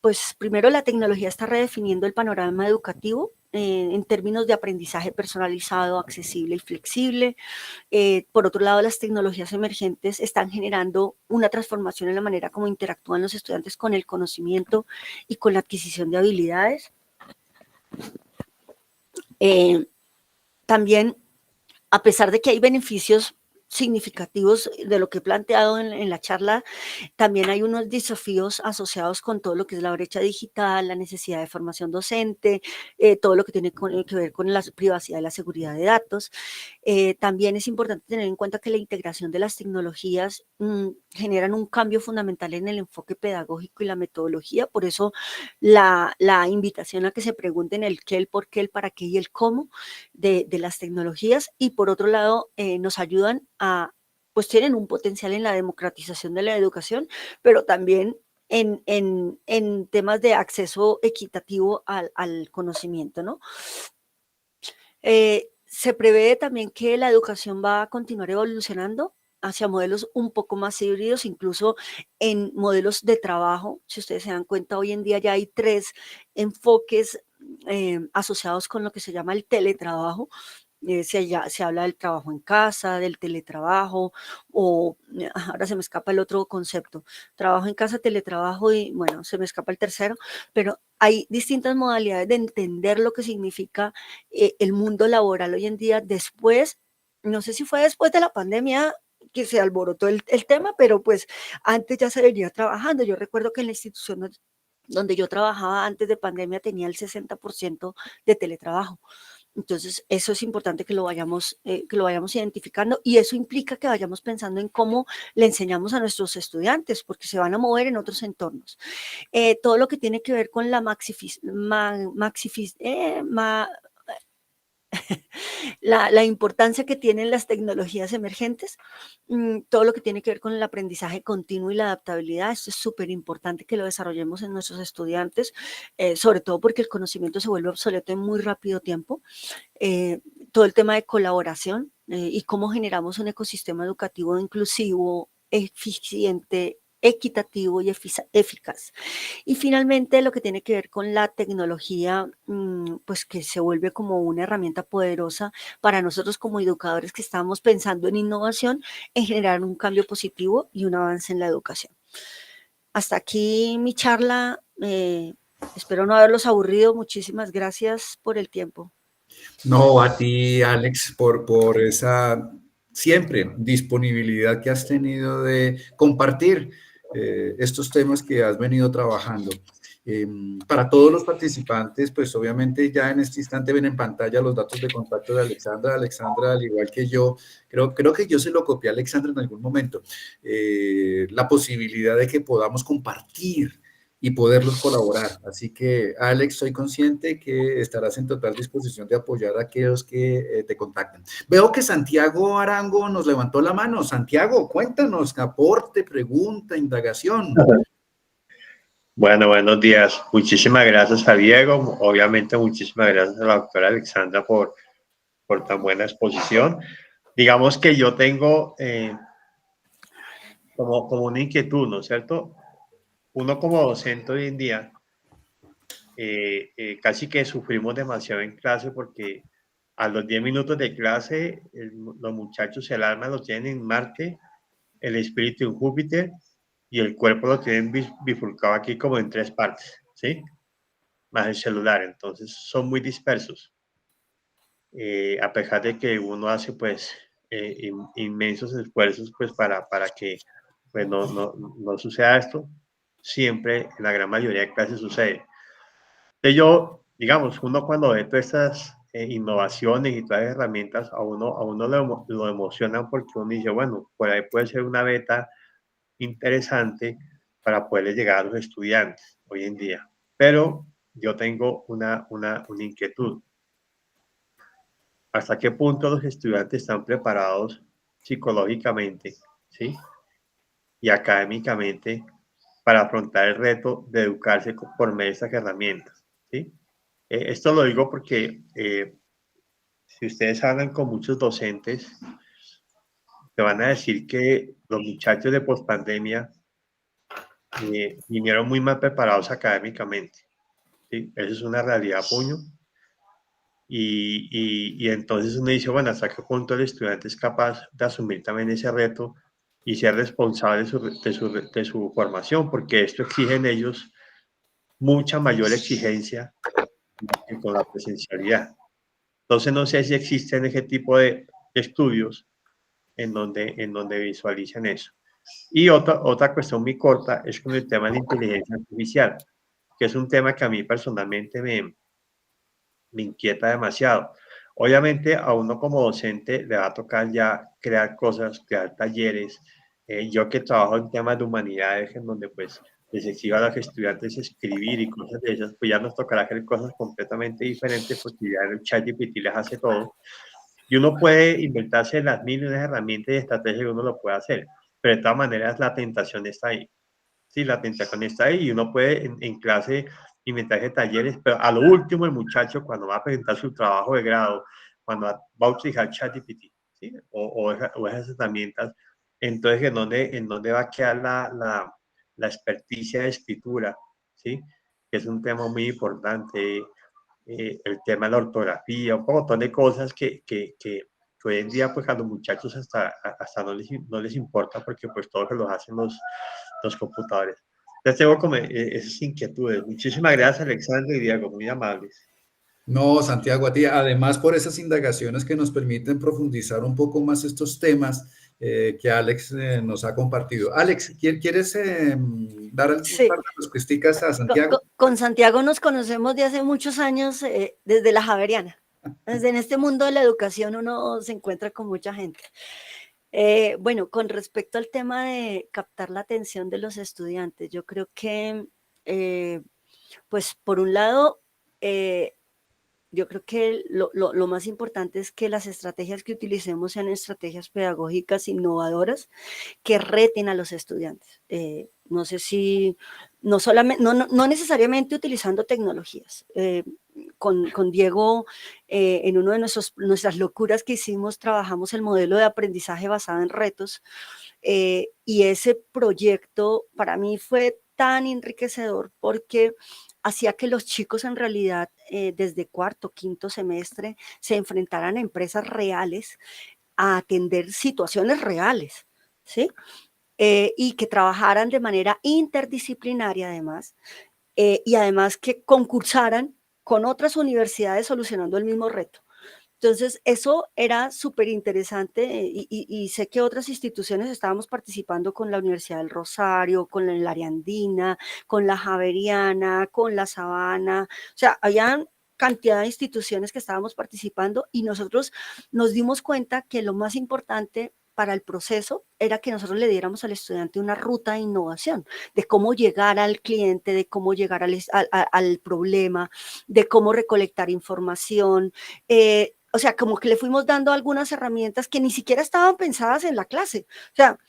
[SPEAKER 2] pues primero la tecnología está redefiniendo el panorama educativo en términos de aprendizaje personalizado, accesible y flexible. Por otro lado, las tecnologías emergentes están generando una transformación en la manera como interactúan los estudiantes con el conocimiento y con la adquisición de habilidades. También, a pesar de que hay beneficios significativos de lo que he planteado en la charla, también hay unos desafíos asociados con todo lo que es la brecha digital, la necesidad de formación docente, todo lo que tiene que ver con la privacidad y la seguridad de datos. También es importante tener en cuenta que la integración de las tecnologías generan un cambio fundamental en el enfoque pedagógico y la metodología. Por eso la invitación a que se pregunten el qué, el por qué, el para qué y el cómo de las tecnologías. Y por otro lado, nos ayudan pues tienen un potencial en la democratización de la educación, pero también en temas de acceso equitativo al conocimiento, ¿no? Se prevé también que la educación va a continuar evolucionando hacia modelos un poco más híbridos, incluso en modelos de trabajo. Si ustedes se dan cuenta, hoy en día ya hay 3 enfoques asociados con lo que se llama el teletrabajo. Se habla del trabajo en casa, del teletrabajo, o ahora se me escapa el otro concepto, trabajo en casa, teletrabajo y bueno, se me escapa el tercero, pero hay distintas modalidades de entender lo que significa el mundo laboral hoy en día después, no sé si fue después de la pandemia que se alborotó el tema, pero pues antes ya se venía trabajando. Yo recuerdo que en la institución donde yo trabajaba antes de pandemia tenía el 60% de teletrabajo. Entonces, eso es importante que lo vayamos identificando y eso implica que vayamos pensando en cómo le enseñamos a nuestros estudiantes, porque se van a mover en otros entornos. Todo lo que tiene que ver con la la importancia que tienen las tecnologías emergentes, todo lo que tiene que ver con el aprendizaje continuo y la adaptabilidad, esto es súper importante que lo desarrollemos en nuestros estudiantes, sobre todo porque el conocimiento se vuelve obsoleto en muy rápido tiempo. Todo el tema de colaboración y cómo generamos un ecosistema educativo inclusivo, eficiente, equitativo y eficaz. Y finalmente lo que tiene que ver con la tecnología, pues que se vuelve como una herramienta poderosa para nosotros como educadores que estamos pensando en innovación, en generar un cambio positivo y un avance en la educación. Hasta aquí mi charla. Espero no haberlos aburrido. Muchísimas gracias por el tiempo.
[SPEAKER 1] No, a ti, Alex, por esa siempre disponibilidad que has tenido de compartir estos temas que has venido trabajando. Para todos los participantes, pues obviamente ya en este instante ven en pantalla los datos de contacto de Alexandra. Alexandra, al igual que yo, creo que yo se lo copié a Alexandra en algún momento, la posibilidad de que podamos compartir y poderlos colaborar. Así que, Alex, soy consciente que estarás en total disposición de apoyar a aquellos que te contacten. Veo que Santiago Arango nos levantó la mano. Santiago, cuéntanos, aporte, pregunta, indagación.
[SPEAKER 3] Bueno, buenos días. Muchísimas gracias a Diego. Obviamente, muchísimas gracias a la doctora Alexandra por tan buena exposición. Digamos que yo tengo como una inquietud, ¿no es cierto? Uno como docente hoy en día, casi que sufrimos demasiado en clase porque A los 10 minutos de clase, los muchachos el alma lo tienen en Marte, el espíritu en Júpiter y el cuerpo lo tienen bifurcado aquí como en 3 partes, ¿sí? Más el celular, entonces son muy dispersos. A pesar de que uno hace pues inmensos esfuerzos pues para que pues no suceda esto, siempre en la gran mayoría de clases sucede. Entonces digamos, uno cuando ve todas estas innovaciones y todas las herramientas, a uno lo emocionan porque uno dice, bueno, por ahí puede ser una beta interesante para poder llegar a los estudiantes hoy en día. Pero yo tengo una inquietud. ¿Hasta qué punto los estudiantes están preparados psicológicamente, ¿sí? Y académicamente para afrontar el reto de educarse por medio de estas herramientas, ¿sí? Esto lo digo porque si ustedes hablan con muchos docentes, te van a decir que los muchachos de pospandemia vinieron muy mal preparados académicamente, ¿sí? Eso es una realidad, puño. Y entonces uno dice, bueno, ¿hasta qué punto el estudiante es capaz de asumir también ese reto y ser responsable de su formación? Porque esto exige en ellos mucha mayor exigencia que con la presencialidad. Entonces no sé si existen ese tipo de estudios en donde visualicen eso. Y otra cuestión muy corta es con el tema de la inteligencia artificial, que es un tema que a mí personalmente me inquieta demasiado. Obviamente a uno como docente le va a tocar ya crear cosas, crear talleres. Yo que trabajo en temas de humanidades, en donde pues les exijo a los estudiantes escribir y cosas de esas, pues ya nos tocará hacer cosas completamente diferentes porque ya el ChatGPT les hace todo. Y uno puede inventarse las mil y unas herramientas y estrategias que uno lo puede hacer, pero de todas maneras la tentación está ahí. Sí, la tentación está ahí y uno puede en clase inventarse talleres, pero a lo último el muchacho cuando va a presentar su trabajo de grado, cuando va a utilizar ChatGPT, ¿sí? o esas herramientas, entonces ¿en dónde va a quedar la experticia de escritura? ¿Sí? Que es un tema muy importante, el tema de la ortografía, un montón de cosas que hoy en día pues a los muchachos hasta no les importa porque pues todo se los hacen los computadores. Entonces tengo como esas inquietudes. Muchísimas gracias, Alexandre y Diego, muy amables.
[SPEAKER 1] No, Santiago, a ti, además por esas indagaciones que nos permiten profundizar un poco más estos temas que Alex nos ha compartido. Alex, ¿quieres dar un
[SPEAKER 2] Sí,
[SPEAKER 1] par de respuestas a Santiago?
[SPEAKER 2] con Santiago nos conocemos de hace muchos años, desde la Javeriana. Desde en este mundo de la educación uno se encuentra con mucha gente. Bueno, con respecto al tema de captar la atención de los estudiantes, yo creo que, pues por un lado, yo creo que lo más importante es que las estrategias que utilicemos sean estrategias pedagógicas innovadoras que reten a los estudiantes. No sé si, no, solamente, no necesariamente utilizando tecnologías. Con Diego, en una de nuestras locuras que hicimos, trabajamos el modelo de aprendizaje basado en retos, y ese proyecto para mí fue tan enriquecedor porque hacía que los chicos en realidad desde cuarto, quinto semestre se enfrentaran a empresas reales a atender situaciones reales, ¿sí? Y que trabajaran de manera interdisciplinaria además, y además que concursaran con otras universidades solucionando el mismo reto. Entonces, eso era súper interesante y sé que otras instituciones estábamos participando con la Universidad del Rosario, con el Área Andina, con la Javeriana, con la Sabana, o sea, habían cantidad de instituciones que estábamos participando y nosotros nos dimos cuenta que lo más importante para el proceso era que nosotros le diéramos al estudiante una ruta de innovación, de cómo llegar al cliente, de cómo llegar al problema, de cómo recolectar información, o sea, como que le fuimos dando algunas herramientas que ni siquiera estaban pensadas en la clase. O sea,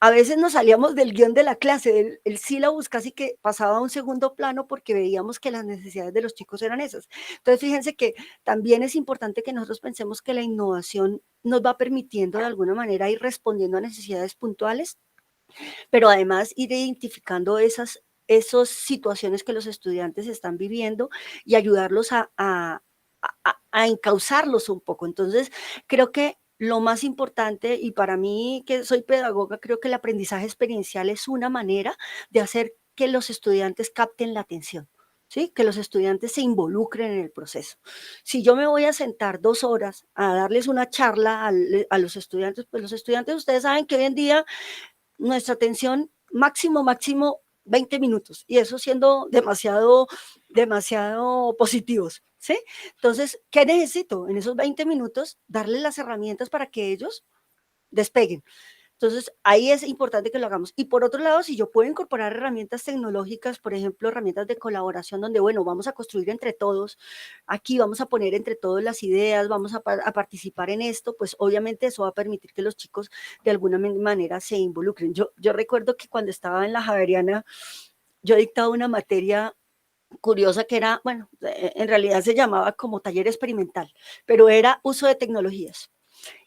[SPEAKER 2] a veces nos salíamos del guión de la clase, el sílabus casi que pasaba a un segundo plano porque veíamos que las necesidades de los chicos eran esas. Entonces, fíjense que también es importante que nosotros pensemos que la innovación nos va permitiendo de alguna manera ir respondiendo a necesidades puntuales, pero además ir identificando esas situaciones que los estudiantes están viviendo y ayudarlos a a encauzarlos un poco. Entonces, creo que lo más importante, y para mí que soy pedagoga, creo que el aprendizaje experiencial es una manera de hacer que los estudiantes capten la atención. ¿Sí? Que los estudiantes se involucren en el proceso. Si yo me voy a sentar 2 horas a darles una charla a los estudiantes, pues los estudiantes, ustedes saben que hoy en día nuestra atención máximo 20 minutos, y eso siendo demasiado positivos, ¿sí? Entonces, ¿qué necesito? En esos 20 minutos, darles las herramientas para que ellos despeguen. Entonces, ahí es importante que lo hagamos. Y por otro lado, si yo puedo incorporar herramientas tecnológicas, por ejemplo, herramientas de colaboración donde, bueno, vamos a construir entre todos, aquí vamos a poner entre todos las ideas, vamos a participar en esto, pues obviamente eso va a permitir que los chicos de alguna manera se involucren. Yo recuerdo que cuando estaba en la Javeriana, yo dictaba una materia curiosa que era, bueno, en realidad se llamaba como taller experimental, pero era uso de tecnologías.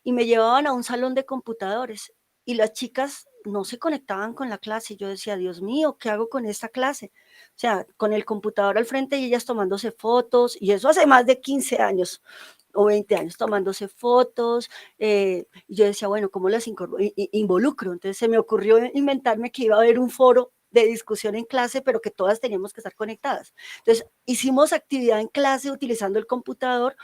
[SPEAKER 2] Y me llevaban a un salón de computadores y las chicas no se conectaban con la clase. Y yo decía, Dios mío, ¿qué hago con esta clase? O sea, con el computador al frente y ellas tomándose fotos, y eso hace más de 15 años o 20 años, tomándose fotos. Y yo decía, bueno, ¿cómo las involucro? Entonces se me ocurrió inventarme que iba a haber un foro de discusión en clase, pero que todas teníamos que estar conectadas. Entonces hicimos actividad en clase utilizando el computador,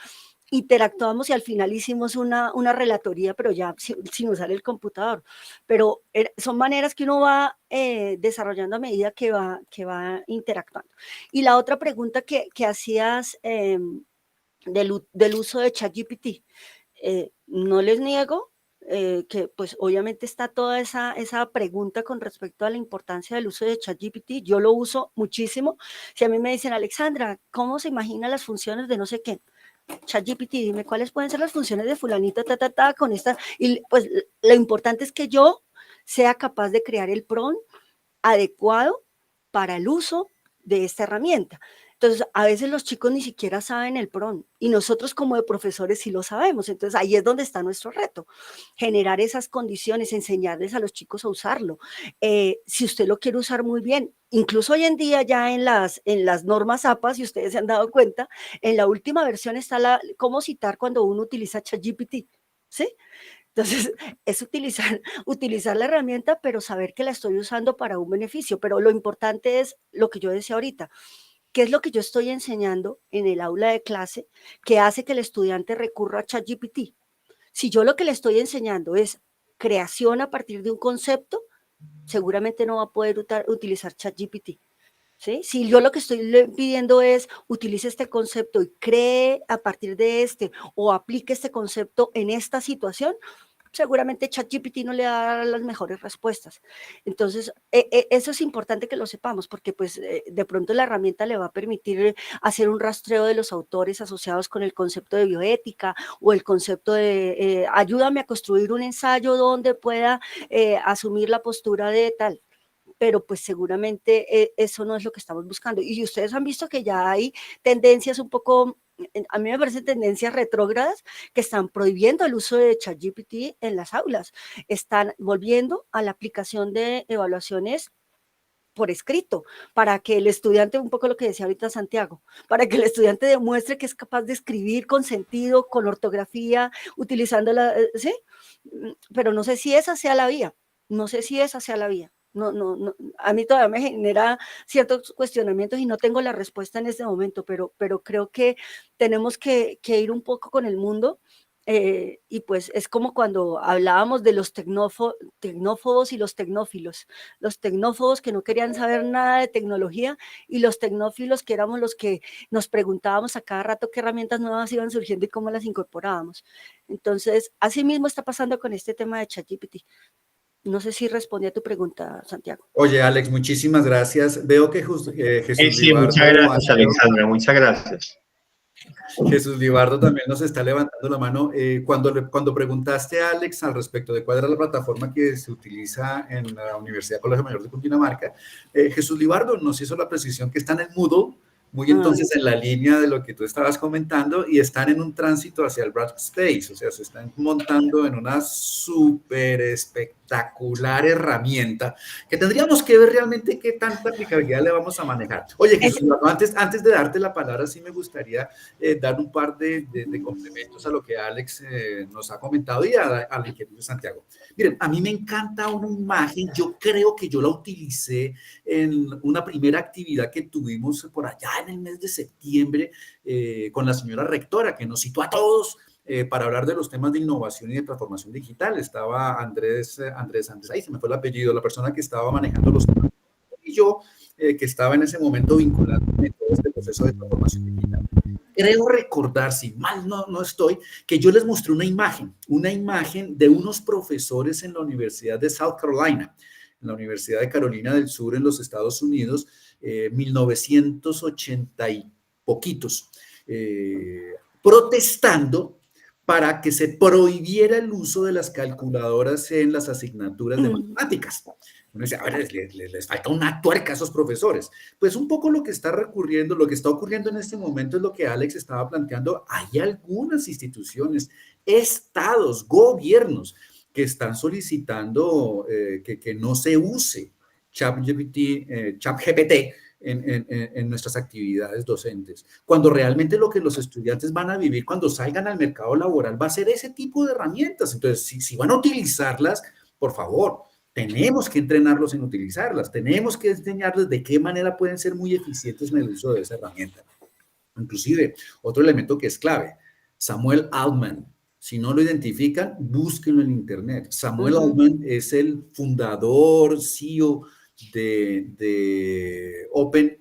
[SPEAKER 2] interactuamos y al final hicimos una relatoría, pero ya sin usar el computador. Pero son maneras que uno va desarrollando a medida que va interactuando. Y la otra pregunta que hacías del uso de ChatGPT, no les niego que pues obviamente está toda esa pregunta con respecto a la importancia del uso de ChatGPT. Yo lo uso muchísimo. Si a mí me dicen, Alexandra, ¿cómo se imagina las funciones de no sé qué? ChatGPT, dime cuáles pueden ser las funciones de fulanito, con esta, y pues lo importante es que yo sea capaz de crear el prompt adecuado para el uso de esta herramienta. Entonces, a veces los chicos ni siquiera saben el prompt y nosotros como de profesores sí lo sabemos. Entonces, ahí es donde está nuestro reto, generar esas condiciones, enseñarles a los chicos a usarlo. Si usted lo quiere usar muy bien, incluso hoy en día ya en las normas APA, si ustedes se han dado cuenta, en la última versión está cómo citar cuando uno utiliza ChatGPT, ¿sí? Entonces, es utilizar la herramienta, pero saber que la estoy usando para un beneficio. Pero lo importante es lo que yo decía ahorita, qué es lo que yo estoy enseñando en el aula de clase que hace que el estudiante recurra a ChatGPT. Si yo lo que le estoy enseñando es creación a partir de un concepto, seguramente no va a poder utilizar ChatGPT. ¿Sí? Si yo lo que estoy pidiendo es utilice este concepto y cree a partir de este o aplique este concepto en esta situación, seguramente ChatGPT no le va a dar las mejores respuestas. Entonces, eso es importante que lo sepamos, porque pues de pronto la herramienta le va a permitir hacer un rastreo de los autores asociados con el concepto de bioética o el concepto de ayúdame a construir un ensayo donde pueda asumir la postura de tal. Pero pues seguramente eso no es lo que estamos buscando. Y ustedes han visto que ya hay tendencias un poco, a mí me parecen tendencias retrógradas que están prohibiendo el uso de ChatGPT en las aulas. Están volviendo a la aplicación de evaluaciones por escrito, para que el estudiante, un poco lo que decía ahorita Santiago, para que el estudiante demuestre que es capaz de escribir con sentido, con ortografía, utilizando ¿sí? Pero no sé si esa sea la vía, no sé si esa sea la vía. No, a mí todavía me genera ciertos cuestionamientos y no tengo la respuesta en este momento, pero creo que tenemos que ir un poco con el mundo. Y pues es como cuando hablábamos de los tecnófobos y los tecnófilos que no querían saber nada de tecnología y los tecnófilos que éramos los que nos preguntábamos a cada rato qué herramientas nuevas iban surgiendo y cómo las incorporábamos. Entonces, así mismo está pasando con este tema de ChatGPT. No sé si respondí a tu pregunta, Santiago.
[SPEAKER 1] Oye, Alex, muchísimas gracias. Veo que Jesús
[SPEAKER 3] Sí,
[SPEAKER 1] Libardo,
[SPEAKER 3] muchas gracias, Alexandra, muchas gracias.
[SPEAKER 1] Jesús Libardo también nos está levantando la mano. Cuando preguntaste a Alex al respecto de cuál era la plataforma que se utiliza en la Universidad Colegio Mayor de Cundinamarca, Jesús Libardo nos hizo la precisión que están en Moodle, muy entonces en la línea de lo que tú estabas comentando, y están en un tránsito hacia el Rackspace, o sea, se están montando en una súper espectacular espectacular herramienta que tendríamos que ver realmente qué tanta aplicabilidad le vamos a manejar. Oye, Jesús, antes de darte la palabra, sí me gustaría dar un par de complementos a lo que Alex nos ha comentado y a la inquietud de Santiago. Miren, a mí me encanta una imagen, yo creo que yo la utilicé en una primera actividad que tuvimos por allá en el mes de septiembre con la señora rectora, que nos citó a todos para hablar de los temas de innovación y de transformación digital. Estaba Andrés, ahí se me fue el apellido, la persona que estaba manejando los temas, y yo, que estaba en ese momento vinculado en todo este proceso de transformación digital. Creo recordar, si mal no estoy, que yo les mostré una imagen de unos profesores en la Universidad de South Carolina, en la Universidad de Carolina del Sur en los Estados Unidos, 1980 y poquitos, protestando para que se prohibiera el uso de las calculadoras en las asignaturas de matemáticas. Uno dice, a ver, les falta una tuerca a esos profesores. Pues un poco lo que está ocurriendo en este momento es lo que Alex estaba planteando. Hay algunas instituciones, estados, gobiernos que están solicitando que no se use ChatGPT en nuestras actividades docentes, cuando realmente lo que los estudiantes van a vivir cuando salgan al mercado laboral va a ser ese tipo de herramientas. Entonces, si van a utilizarlas, por favor, tenemos que entrenarlos en utilizarlas, tenemos que enseñarles de qué manera pueden ser muy eficientes en el uso de esa herramienta. Inclusive, otro elemento que es clave, Samuel Altman. Si no lo identifican, búsquenlo en internet. Samuel Altman es el fundador, CEO de
[SPEAKER 2] OpenAI,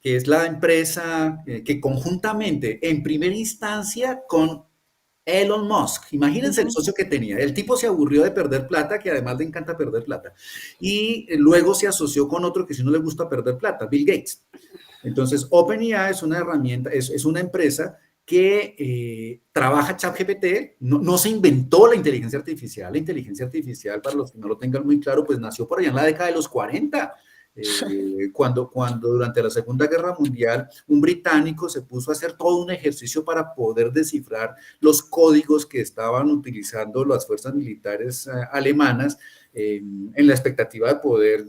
[SPEAKER 1] que es la empresa que conjuntamente, en primera instancia, con Elon Musk, imagínense el socio que tenía. El tipo se aburrió de perder plata, que además le encanta perder plata, y luego se asoció con otro que si no le gusta perder plata, Bill Gates. Entonces, OpenAI es una herramienta, es una empresa que trabaja ChatGPT, no se inventó la inteligencia artificial, para los que no lo tengan muy claro, pues nació por allá en la década de los 40, cuando durante la Segunda Guerra Mundial un británico se puso a hacer todo un ejercicio para poder descifrar los códigos que estaban utilizando las fuerzas militares alemanas en la expectativa de poder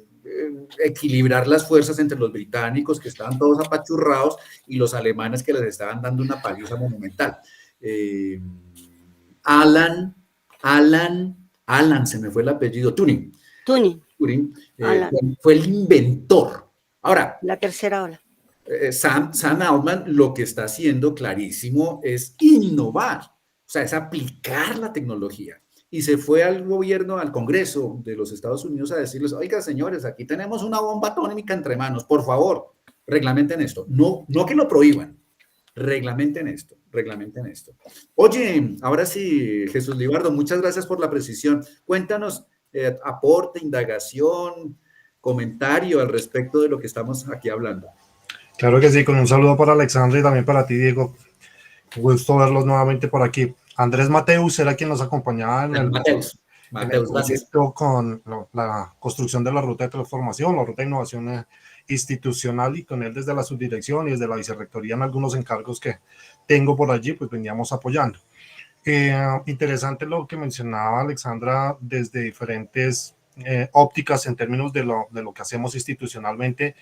[SPEAKER 1] equilibrar las fuerzas entre los británicos, que estaban todos apachurrados, y los alemanes, que les estaban dando una paliza monumental. Alan, se me fue el apellido, Turing, fue el inventor. Ahora,
[SPEAKER 2] la tercera ola.
[SPEAKER 1] Sam Altman lo que está haciendo clarísimo es innovar, o sea, es aplicar la tecnología. Y se fue al gobierno, al Congreso de los Estados Unidos a decirles, oiga, señores, aquí tenemos una bomba atómica entre manos, por favor, reglamenten esto. No que lo prohíban, reglamenten esto. Oye, ahora sí, Jesús Libardo, muchas gracias por la precisión. Cuéntanos, aporte, indagación, comentario al respecto de lo que estamos aquí hablando.
[SPEAKER 4] Claro que sí, con un saludo para Alexandra y también para ti, Diego. Un gusto verlos nuevamente por aquí. Andrés Mateus era quien nos acompañaba en el proyecto con la construcción de la ruta de transformación, la ruta de innovación institucional, y con él desde la subdirección y desde la vicerrectoría en algunos encargos que tengo por allí, pues veníamos apoyando. Interesante lo que mencionaba Alexandra desde diferentes ópticas en términos de lo que hacemos institucionalmente,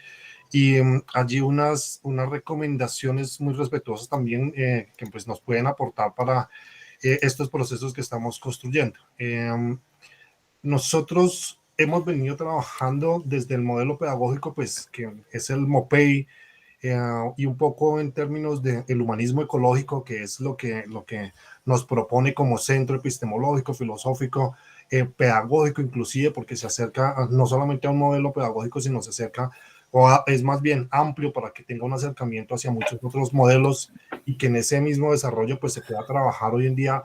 [SPEAKER 4] y allí unas recomendaciones muy respetuosas también que pues nos pueden aportar para estos procesos que estamos construyendo. Nosotros hemos venido trabajando desde el modelo pedagógico, pues que es el MOPEI, y un poco en términos del humanismo ecológico, que es lo que nos propone como centro epistemológico, filosófico, pedagógico inclusive, porque se acerca no solamente a un modelo pedagógico, sino se acerca, es más bien amplio para que tenga un acercamiento hacia muchos otros modelos, y que en ese mismo desarrollo pues se pueda trabajar hoy en día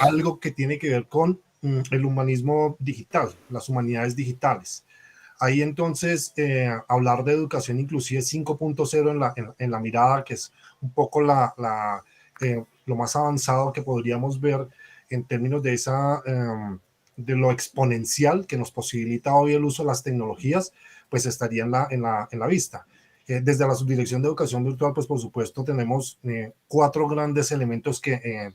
[SPEAKER 4] algo que tiene que ver con el humanismo digital, las humanidades digitales. Ahí entonces hablar de educación inclusive 5.0 en la mirada, que es un poco lo más avanzado que podríamos ver en términos de de lo exponencial que nos posibilita hoy el uso de las tecnologías, pues estaría en la vista. Desde la Subdirección de Educación Virtual, pues por supuesto tenemos 4 grandes elementos que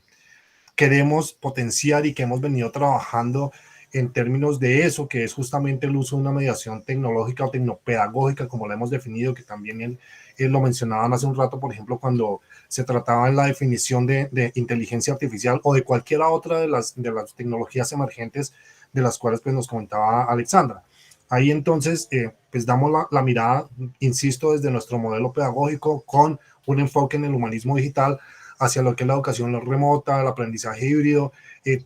[SPEAKER 4] queremos potenciar y que hemos venido trabajando en términos de eso, que es justamente el uso de una mediación tecnológica o tecnopedagógica, como la hemos definido, que también él lo mencionaban hace un rato, por ejemplo, cuando se trataba en la definición de inteligencia artificial o de cualquiera otra de las tecnologías emergentes de las cuales pues, nos comentaba Alexandra. Ahí entonces, pues damos la mirada, insisto, desde nuestro modelo pedagógico con un enfoque en el humanismo digital hacia lo que es la educación remota, el aprendizaje híbrido,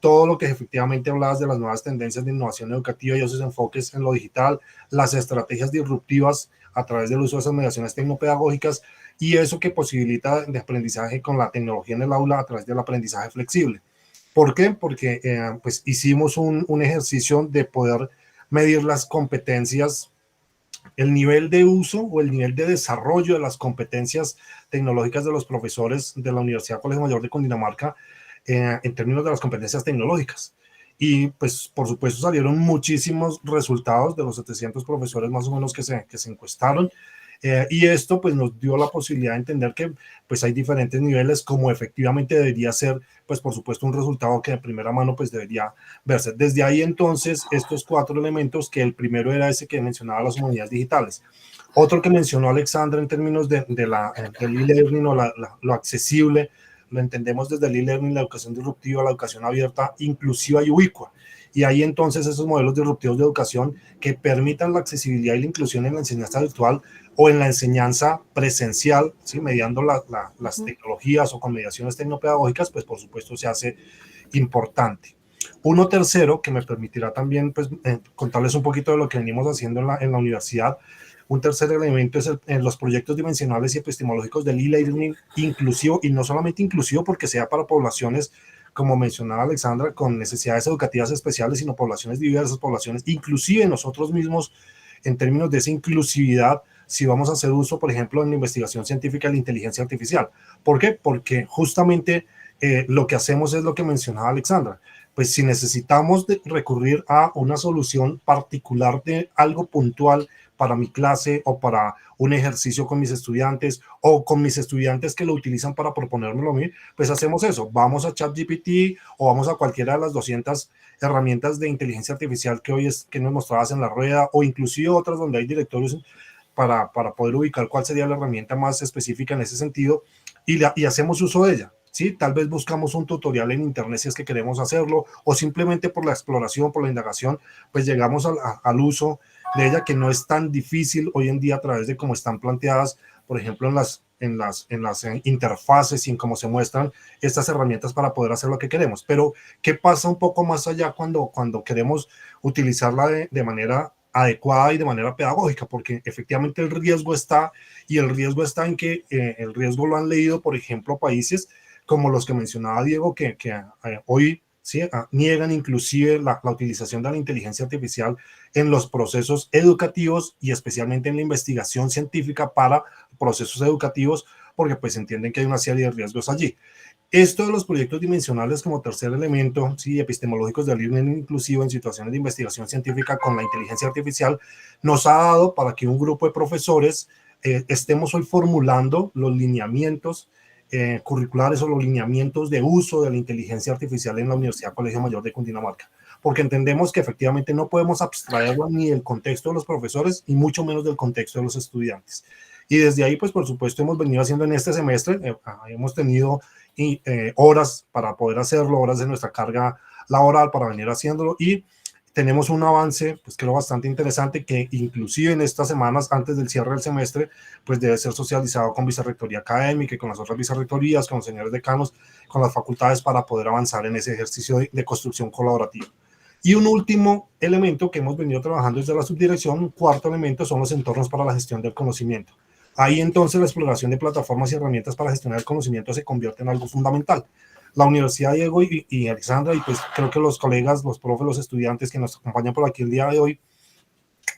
[SPEAKER 4] todo lo que efectivamente hablabas de las nuevas tendencias de innovación educativa y esos enfoques en lo digital, las estrategias disruptivas a través del uso de esas mediaciones tecnopedagógicas y eso que posibilita el aprendizaje con la tecnología en el aula a través del aprendizaje flexible. ¿Por qué? Porque pues hicimos un ejercicio de poder medir las competencias, el nivel de uso o el nivel de desarrollo de las competencias tecnológicas de los profesores de la Universidad Colegio Mayor de Cundinamarca en términos de las competencias tecnológicas. Y pues por supuesto salieron muchísimos resultados de los 700 profesores más o menos que se encuestaron. Y esto pues nos dio la posibilidad de entender que pues hay diferentes niveles como efectivamente debería ser pues por supuesto un resultado que de primera mano pues debería verse. Desde ahí entonces estos 4 elementos, que el primero era ese que mencionaba las humanidades digitales. Otro que mencionó Alexandra en términos del e-learning o lo accesible, lo entendemos desde el e-learning, la educación disruptiva, la educación abierta, inclusiva y ubicua. Y ahí entonces esos modelos disruptivos de educación que permitan la accesibilidad y la inclusión en la enseñanza virtual o en la enseñanza presencial, ¿sí? Mediando las tecnologías o con mediaciones tecnopedagógicas, pues por supuesto se hace importante. Uno tercero, que me permitirá también pues, contarles un poquito de lo que venimos haciendo en la universidad. Un tercer elemento es los proyectos dimensionales y epistemológicos del e-learning inclusivo, y no solamente inclusivo porque sea para poblaciones, como mencionaba Alexandra, con necesidades educativas especiales, sino poblaciones diversas, poblaciones, inclusive nosotros mismos, en términos de esa inclusividad, si vamos a hacer uso, por ejemplo, en la investigación científica de la inteligencia artificial. ¿Por qué? Porque justamente lo que hacemos es lo que mencionaba Alexandra. Pues si necesitamos recurrir a una solución particular de algo puntual para mi clase o para un ejercicio con mis estudiantes o con mis estudiantes que lo utilizan para proponérmelo a mí, pues hacemos eso. Vamos a ChatGPT o vamos a cualquiera de las 200 herramientas de inteligencia artificial que hoy que nos mostrabas en la rueda, o inclusive otras donde hay directorios para poder ubicar cuál sería la herramienta más específica en ese sentido y hacemos uso de ella. ¿Sí? Tal vez buscamos un tutorial en internet si es que queremos hacerlo, o simplemente por la exploración, por la indagación, pues llegamos al uso de ella, que no es tan difícil hoy en día a través de cómo están planteadas, por ejemplo, en las interfaces y en cómo se muestran estas herramientas para poder hacer lo que queremos. Pero, ¿qué pasa un poco más allá cuando queremos utilizarla de manera adecuada y de manera pedagógica? Porque efectivamente el riesgo está, y el riesgo está en que el riesgo lo han leído, por ejemplo, países como los que mencionaba Diego, que hoy ¿sí? Niegan inclusive la utilización de la inteligencia artificial en los procesos educativos y especialmente en la investigación científica para procesos educativos, porque pues entienden que hay una serie de riesgos allí. Esto de los proyectos dimensionales como tercer elemento, ¿sí? Epistemológicos del learning inclusivo en situaciones de investigación científica con la inteligencia artificial, nos ha dado para que un grupo de profesores estemos hoy formulando los lineamientos curriculares o los lineamientos de uso de la inteligencia artificial en la Universidad Colegio Mayor de Cundinamarca, porque entendemos que efectivamente no podemos abstraerlo ni del contexto de los profesores y mucho menos del contexto de los estudiantes. Y desde ahí, pues por supuesto, hemos venido haciendo en este semestre, hemos tenido horas para poder hacerlo, horas de nuestra carga laboral para venir haciéndolo, y tenemos un avance, pues creo bastante interesante, que inclusive en estas semanas antes del cierre del semestre, pues debe ser socializado con vicerrectoría académica y con las otras vicerrectorías, con los señores decanos, con las facultades, para poder avanzar en ese ejercicio de construcción colaborativa. Y un último elemento que hemos venido trabajando desde la subdirección, un cuarto elemento, son los entornos para la gestión del conocimiento. Ahí entonces la exploración de plataformas y herramientas para gestionar el conocimiento se convierte en algo fundamental. La Universidad Diego y Alexandra, y pues creo que los colegas, los profes, los estudiantes que nos acompañan por aquí el día de hoy,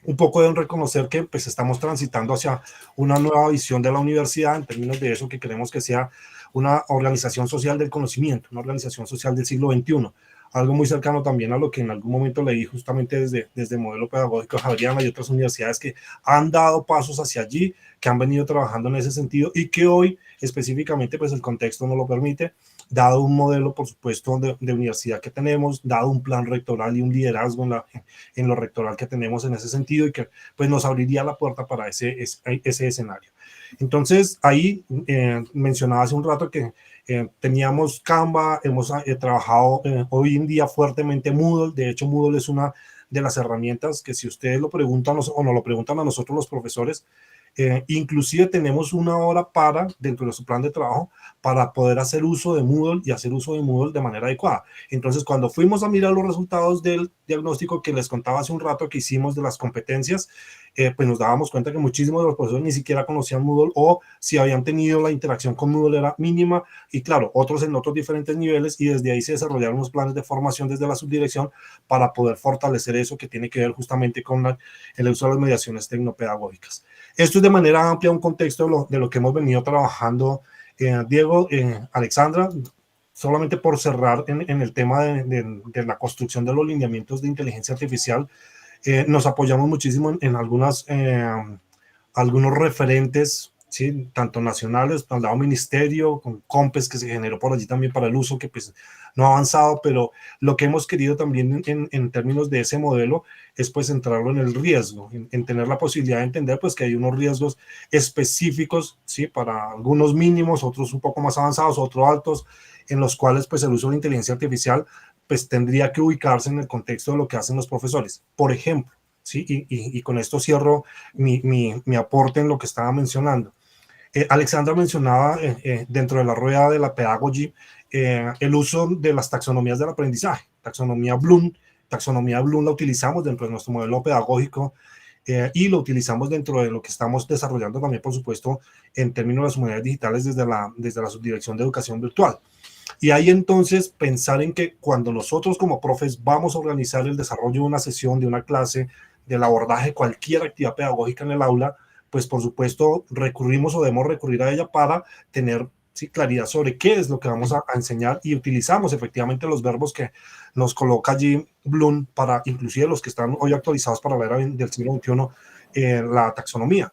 [SPEAKER 4] un poco deben reconocer que pues estamos transitando hacia una nueva visión de la universidad en términos de eso que queremos que sea una organización social del conocimiento, una organización social del siglo XXI. Algo muy cercano también a lo que en algún momento leí justamente desde el modelo pedagógico de Javeriana y otras universidades que han dado pasos hacia allí, que han venido trabajando en ese sentido y que hoy específicamente pues el contexto no lo permite. dado un modelo, por supuesto, de universidad que tenemos, dado un plan rectoral y un liderazgo en lo rectoral que tenemos en ese sentido, y que pues nos abriría la puerta para ese escenario. Entonces, ahí mencionaba hace un rato que teníamos Canva, hemos trabajado hoy en día fuertemente Moodle. De hecho, Moodle es una de las herramientas que, si ustedes lo preguntan o nos lo preguntan a nosotros los profesores, inclusive tenemos una hora dentro de su plan de trabajo, para poder hacer uso de Moodle y hacer uso de Moodle de manera adecuada. Entonces, cuando fuimos a mirar los resultados del diagnóstico que les contaba hace un rato que hicimos de las competencias, pues nos dábamos cuenta que muchísimos de los profesores ni siquiera conocían Moodle, o si habían tenido la interacción con Moodle era mínima, y claro, otros en otros diferentes niveles, y desde ahí se desarrollaron los planes de formación desde la subdirección para poder fortalecer eso que tiene que ver justamente con el uso de las mediaciones tecnopedagógicas. Esto es de manera amplia un contexto de lo que hemos venido trabajando, Diego, Alexandra. Solamente por cerrar en el tema de la construcción de los lineamientos de inteligencia artificial, nos apoyamos muchísimo en algunos referentes, ¿sí? Tanto nacionales, al lado ministerio, con COMPES que se generó por allí también para el uso, que pues no ha avanzado, pero lo que hemos querido también en términos de ese modelo es pues centrarlo en el riesgo, en tener la posibilidad de entender pues que hay unos riesgos específicos, ¿sí? Para algunos mínimos, otros un poco más avanzados, otros altos, en los cuales pues el uso de la inteligencia artificial pues tendría que ubicarse en el contexto de lo que hacen los profesores. Por ejemplo, ¿sí? Y con esto cierro mi aporte en lo que estaba mencionando. Alexandra mencionaba dentro de la rueda de la pedagogy el uso de las taxonomías del aprendizaje. Taxonomía Bloom la utilizamos dentro de nuestro modelo pedagógico, y lo utilizamos dentro de lo que estamos desarrollando también, por supuesto, en términos de las humanidades digitales desde la Subdirección de Educación Virtual. Y ahí entonces pensar en que cuando nosotros como profes vamos a organizar el desarrollo de una sesión, de una clase, del abordaje de cualquier actividad pedagógica en el aula, pues por supuesto recurrimos o debemos recurrir a ella para tener, ¿sí?, claridad sobre qué es lo que vamos a enseñar, y utilizamos efectivamente los verbos que nos coloca allí Bloom para, inclusive los que están hoy actualizados para la era del siglo XXI, la taxonomía.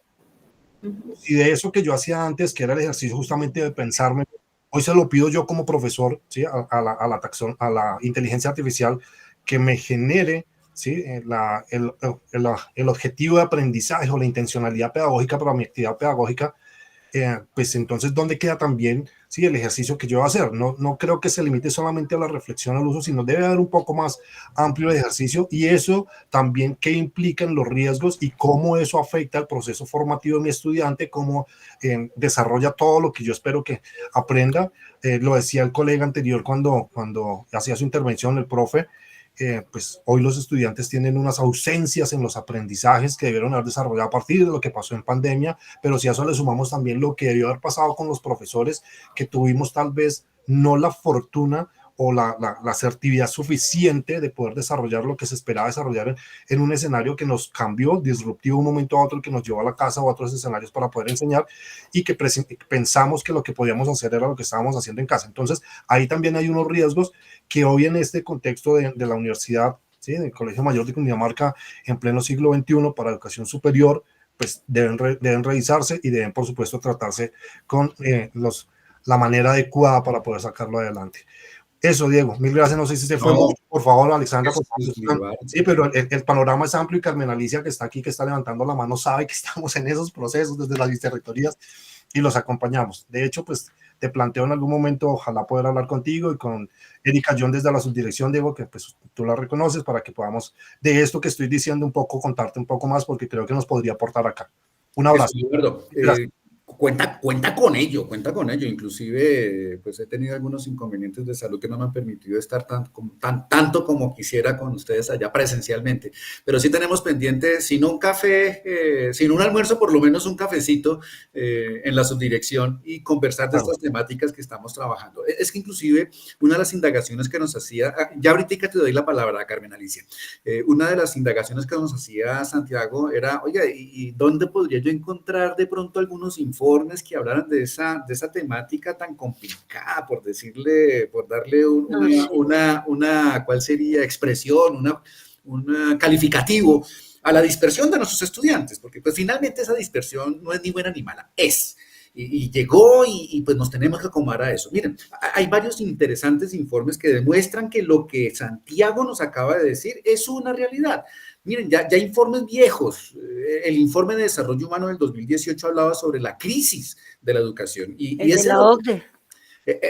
[SPEAKER 4] Y de eso que yo hacía antes, que era el ejercicio justamente de pensarme, hoy se lo pido yo como profesor, ¿sí?, a la inteligencia artificial, que me genere, ¿sí?, el objetivo de aprendizaje o la intencionalidad pedagógica para mi actividad pedagógica. Pues entonces, ¿dónde queda también, sí, el ejercicio que yo voy a hacer? No creo que se limite solamente a la reflexión al uso, sino debe haber un poco más amplio de ejercicio, y eso también qué implican los riesgos y cómo eso afecta al proceso formativo de mi estudiante, cómo desarrolla todo lo que yo espero que aprenda. Lo decía el colega anterior cuando hacía su intervención, el profe. Pues hoy los estudiantes tienen unas ausencias en los aprendizajes que debieron haber desarrollado a partir de lo que pasó en pandemia, pero si a eso le sumamos también lo que debió haber pasado con los profesores, que tuvimos tal vez no la fortuna o la asertividad suficiente de poder desarrollar lo que se esperaba desarrollar en un escenario que nos cambió, disruptivo de un momento a otro, que nos llevó a la casa o a otros escenarios para poder enseñar, y que pensamos que lo que podíamos hacer era lo que estábamos haciendo en casa. Entonces, ahí también hay unos riesgos que hoy en este contexto de la universidad, ¿sí?, del Colegio Mayor de Cundinamarca, en pleno siglo XXI, para educación superior, pues deben revisarse y deben, por supuesto, tratarse con la manera adecuada para poder sacarlo adelante. Eso, Diego, mil gracias. No sé si se fue mucho, por favor, Alexandra. Sí, pero el panorama es amplio, y Carmen Alicia, que está aquí, que está levantando la mano, sabe que estamos en esos procesos desde las vicerrectorías y los acompañamos. De hecho, pues te planteo en algún momento, ojalá poder hablar contigo y con Erika John desde la subdirección, Diego, que pues tú la reconoces, para que podamos, de esto que estoy diciendo un poco, contarte un poco más, porque creo que nos podría aportar acá. Un abrazo.
[SPEAKER 1] Cuenta con ello. Inclusive, pues he tenido algunos inconvenientes de salud que no me han permitido estar tanto como quisiera con ustedes allá presencialmente. Pero sí tenemos pendiente, si no un café, si no un almuerzo, por lo menos un cafecito en la subdirección, y conversar de estas temáticas que estamos trabajando. Es que inclusive una de las indagaciones que nos hacía, ya ahorita te doy la palabra, Carmen Alicia, una de las indagaciones que nos hacía Santiago era, oiga, ¿y dónde podría yo encontrar de pronto algunos informes que hablaran de esa temática tan complicada, por darle una ¿cuál sería? Expresión, un calificativo a la dispersión de nuestros estudiantes, porque pues finalmente esa dispersión no es ni buena ni mala, y llegó y pues nos tenemos que acomodar a eso. Miren, hay varios interesantes informes que demuestran que lo que Santiago nos acaba de decir es una realidad. Miren, ya informes viejos, el informe de desarrollo humano del 2018 hablaba sobre la crisis de la educación.
[SPEAKER 2] El de la OCDE.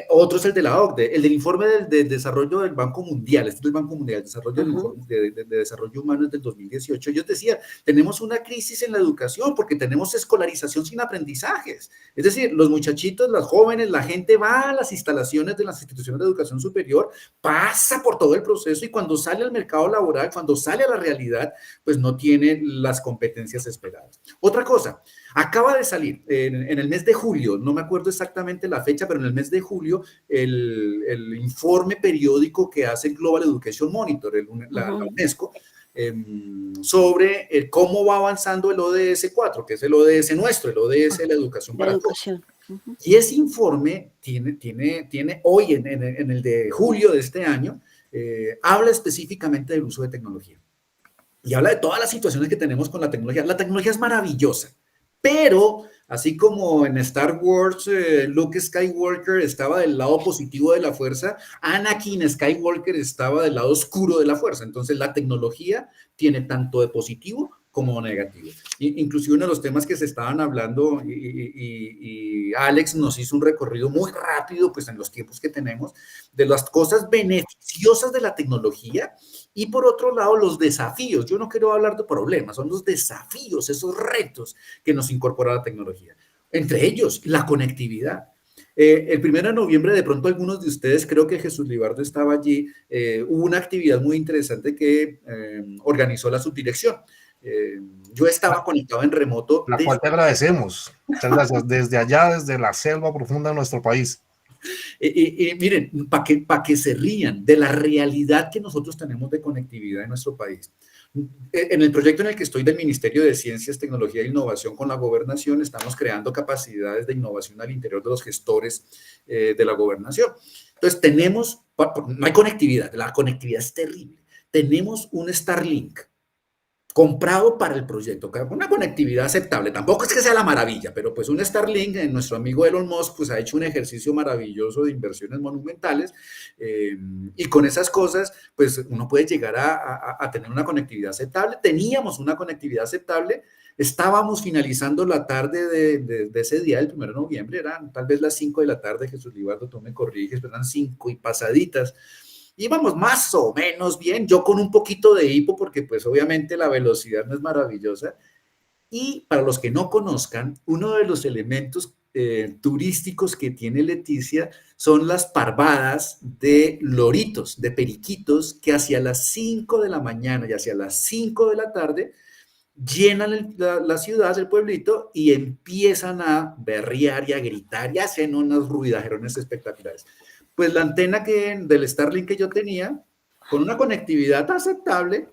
[SPEAKER 1] Otro es el de la OCDE, el del informe del desarrollo del Banco Mundial, este es el Banco Mundial, el desarrollo del informe de desarrollo humano es del 2018. Ellos decían, tenemos una crisis en la educación porque tenemos escolarización sin aprendizajes. Es decir, los muchachitos, las jóvenes, la gente va a las instalaciones de las instituciones de educación superior, pasa por todo el proceso y cuando sale al mercado laboral, cuando sale a la realidad, pues no tiene las competencias esperadas. Otra cosa, acaba de salir en el mes de julio, no me acuerdo exactamente la fecha, pero en el mes de julio, el informe periódico que hace el Global Education Monitor, la UNESCO, sobre cómo va avanzando el ODS 4, que es el ODS nuestro, el ODS de la educación para todos. Y ese informe tiene hoy, en el de julio de este año, habla específicamente del uso de tecnología. Y habla de todas las situaciones que tenemos con la tecnología. La tecnología es maravillosa. Pero, así como en Star Wars, Luke Skywalker estaba del lado positivo de la fuerza, Anakin Skywalker estaba del lado oscuro de la fuerza. Entonces, la tecnología tiene tanto de positivo como negativo. Inclusive uno de los temas que se estaban hablando, y Alex nos hizo un recorrido muy rápido, pues en los tiempos que tenemos, de las cosas beneficiosas de la tecnología y por otro lado los desafíos. Yo no quiero hablar de problemas, son los desafíos, esos retos que nos incorpora la tecnología. Entre ellos, la conectividad. El 1 de noviembre, de pronto algunos de ustedes, creo que Jesús Libardo estaba allí, hubo una actividad muy interesante que organizó la subdirección. Yo estaba conectado en remoto.
[SPEAKER 4] La cual te agradecemos. Muchas gracias. Desde allá, desde la selva profunda de nuestro país.
[SPEAKER 1] Miren, para que se rían de la realidad que nosotros tenemos de conectividad en nuestro país. En el proyecto en el que estoy del Ministerio de Ciencias, Tecnología e Innovación con la Gobernación, estamos creando capacidades de innovación al interior de los gestores de la Gobernación. Entonces, no hay conectividad, la conectividad es terrible. Tenemos un Starlink comprado para el proyecto, con una conectividad aceptable. Tampoco es que sea la maravilla, pero pues un Starlink, nuestro amigo Elon Musk, pues ha hecho un ejercicio maravilloso de inversiones monumentales y con esas cosas, pues uno puede llegar a tener una conectividad aceptable. Teníamos una conectividad aceptable, estábamos finalizando la tarde de ese día, del 1 de noviembre, eran tal vez las 5 de la tarde, Jesús Libardo, tú me corriges, pero eran 5 y pasaditas. Íbamos más o menos bien, yo con un poquito de hipo porque pues obviamente la velocidad no es maravillosa. Y para los que no conozcan, uno de los elementos turísticos que tiene Leticia son las parvadas de loritos, de periquitos que hacia las 5 de la mañana y hacia las 5 de la tarde llenan la ciudad, el pueblito, y empiezan a berrear y a gritar y hacen unos ruidajerones espectaculares. Pues la antena del Starlink que yo tenía, con una conectividad aceptable,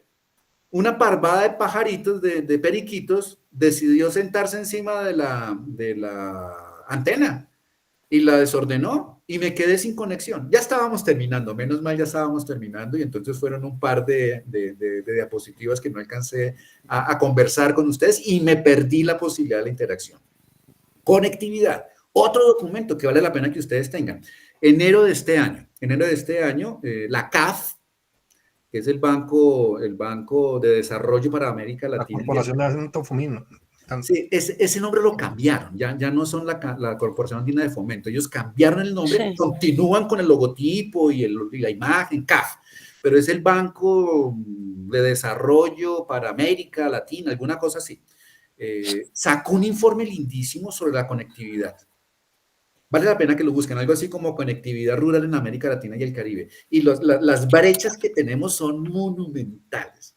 [SPEAKER 1] una parvada de pajaritos, de periquitos, decidió sentarse encima de la antena y la desordenó y me quedé sin conexión. Ya estábamos terminando, menos mal ya estábamos terminando y entonces fueron un par de diapositivas que no alcancé a conversar con ustedes y me perdí la posibilidad de la interacción. Conectividad. Otro documento que vale la pena que ustedes tengan. Enero de este año, la CAF, que es el Banco de Desarrollo para América Latina.
[SPEAKER 4] La Corporación de Fomento Fomino.
[SPEAKER 1] Sí, ese nombre lo cambiaron, ya no son la Corporación Andina de Fomento, ellos cambiaron el nombre, sí. Continúan con el logotipo y la imagen, CAF, pero es el Banco de Desarrollo para América Latina, alguna cosa así. Sacó un informe lindísimo sobre la conectividad. Vale la pena que lo busquen, algo así como conectividad rural en América Latina y el Caribe. Y las brechas que tenemos son monumentales.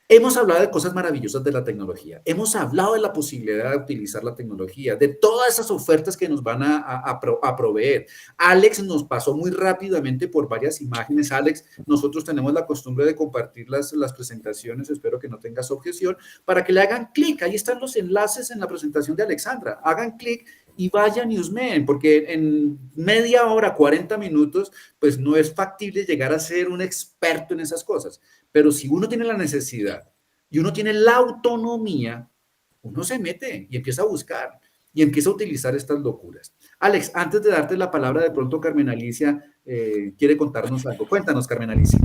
[SPEAKER 1] Hemos hablado de cosas maravillosas de la tecnología. Hemos hablado de la posibilidad de utilizar la tecnología, de todas esas ofertas que nos van a proveer. Alex nos pasó muy rápidamente por varias imágenes. Alex, nosotros tenemos la costumbre de compartir las presentaciones, espero que no tengas objeción, para que le hagan clic. Ahí están los enlaces en la presentación de Alexandra. Hagan clic y vayan y husmeen, porque en media hora, 40 minutos, pues no es factible llegar a ser un experto en esas cosas. Pero si uno tiene la necesidad y uno tiene la autonomía, uno se mete y empieza a buscar. y empieza a utilizar estas locuras. Alex, antes de darte la palabra, de pronto Carmen Alicia quiere contarnos algo. Cuéntanos, Carmen Alicia.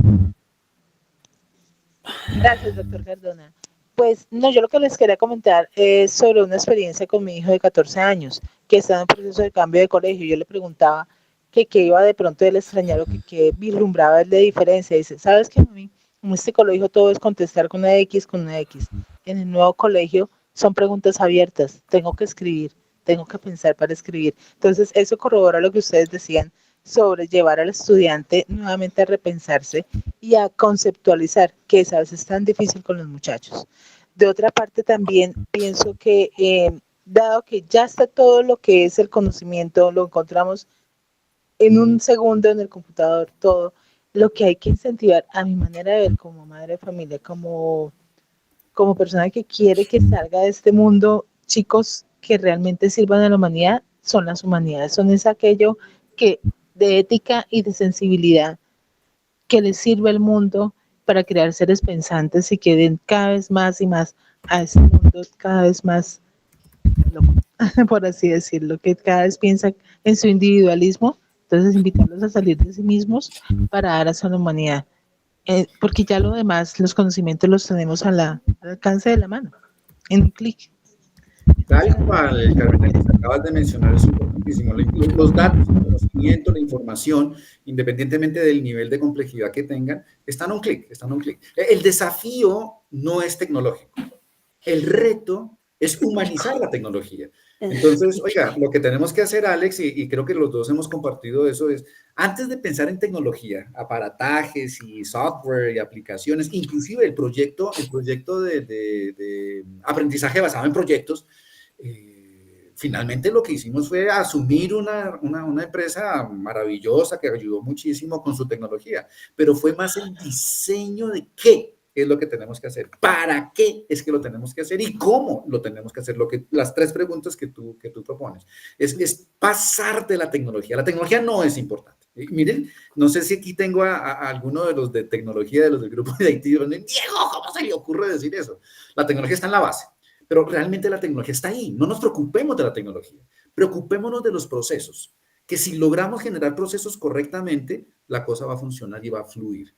[SPEAKER 5] Gracias, doctor Cardona. Pues no, yo lo que les quería comentar es sobre una experiencia con mi hijo de 14 años, que está en proceso de cambio de colegio. Yo le preguntaba que qué iba de pronto él extrañar o que vislumbraba él de diferencia. Dice, ¿sabes qué, mami? En este colegio todo es contestar con una X, con una X. En el nuevo colegio son preguntas abiertas. Tengo que escribir, tengo que pensar para escribir. Entonces, eso corrobora lo que ustedes decían sobre llevar al estudiante nuevamente a repensarse y a conceptualizar, que es a veces tan difícil con los muchachos. De otra parte, también pienso que, dado que ya está todo lo que es el conocimiento, lo encontramos en un segundo en el computador, todo, lo que hay que incentivar, a mi manera de ver como madre de familia, como persona que quiere que salga de este mundo, chicos que realmente sirvan a la humanidad, son las humanidades, son es aquello que de ética y de sensibilidad que les sirve al mundo para crear seres pensantes y que den cada vez más y más a ese mundo cada vez más loco, por así decirlo, que cada vez piensa en su individualismo. Entonces invitarlos a salir de sí mismos para dar a la humanidad, porque ya lo demás, los conocimientos los tenemos al alcance de la mano, en un clic.
[SPEAKER 1] Tal cual, Carmen, que acabas de mencionar es importantísimo. Los datos, el conocimiento, la información, independientemente del nivel de complejidad que tengan, están a un clic, están a un clic. El desafío no es tecnológico, el reto es humanizar la tecnología. Entonces, oiga, lo que tenemos que hacer, Alex, y creo que los dos hemos compartido eso, es antes de pensar en tecnología, aparatajes y software y aplicaciones, inclusive el proyecto de aprendizaje basado en proyectos, finalmente lo que hicimos fue asumir una empresa maravillosa que ayudó muchísimo con su tecnología, pero fue más el diseño de qué es lo que tenemos que hacer, para qué es que lo tenemos que hacer y cómo lo tenemos que hacer. Las tres preguntas que tú propones es pasar de la tecnología. La tecnología no es importante. Miren, no sé si aquí tengo a alguno de los de tecnología, de los del grupo de Haití, Diego, ¿cómo se le ocurre decir eso? La tecnología está en la base. Pero realmente la tecnología está ahí. No nos preocupemos de la tecnología, preocupémonos de los procesos, que si logramos generar procesos correctamente, la cosa va a funcionar y va a fluir.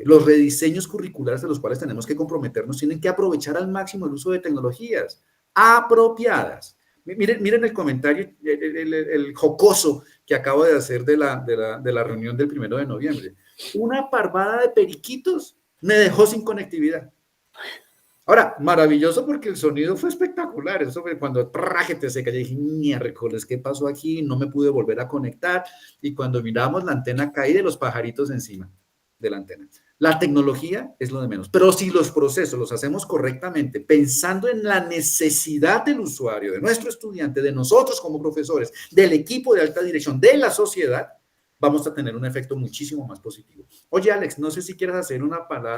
[SPEAKER 1] Los rediseños curriculares de los cuales tenemos que comprometernos tienen que aprovechar al máximo el uso de tecnologías apropiadas. Miren el comentario, el jocoso que acabo de hacer de la reunión del 1 de noviembre. Una parvada de periquitos me dejó sin conectividad. Ahora, maravilloso porque el sonido fue espectacular. Eso fue cuando te se cayó y dije, miércoles, ¿qué pasó aquí? No me pude volver a conectar. Y cuando miramos la antena, caí de los pajaritos encima de la antena. La tecnología es lo de menos. Pero si los procesos los hacemos correctamente, pensando en la necesidad del usuario, de nuestro estudiante, de nosotros como profesores, del equipo de alta dirección, de la sociedad, vamos a tener un efecto muchísimo más positivo. Oye, Alex, no sé si quieres hacer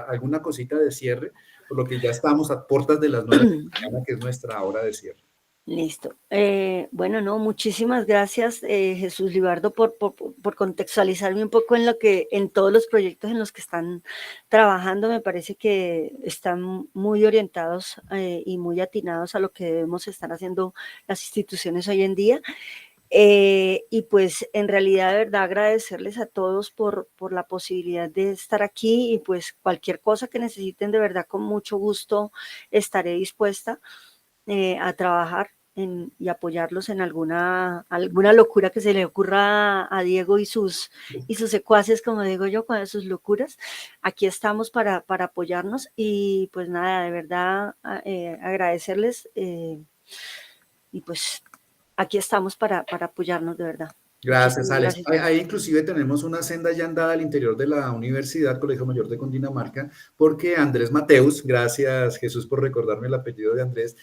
[SPEAKER 1] alguna cosita de cierre, por lo que ya estamos a puertas de las 9 de la mañana, que es nuestra hora de cierre.
[SPEAKER 2] Listo. Bueno, no, muchísimas gracias, Jesús Libardo, por contextualizarme un poco en todos los proyectos en los que están trabajando. Me parece que están muy orientados y muy atinados a lo que debemos estar haciendo las instituciones hoy en día. Y pues en realidad de verdad agradecerles a todos por la posibilidad de estar aquí y pues cualquier cosa que necesiten de verdad con mucho gusto estaré dispuesta a trabajar y apoyarlos en alguna locura que se le ocurra a Diego y sus secuaces, como digo yo, con sus locuras. Aquí estamos para apoyarnos y pues nada, de verdad agradecerles y pues aquí estamos para apoyarnos de verdad.
[SPEAKER 1] Gracias, Alex. Ahí inclusive tenemos una senda ya andada al interior de la Universidad Colegio Mayor de Cundinamarca, porque Andrés Mateus, gracias Jesús por recordarme el apellido de Andrés,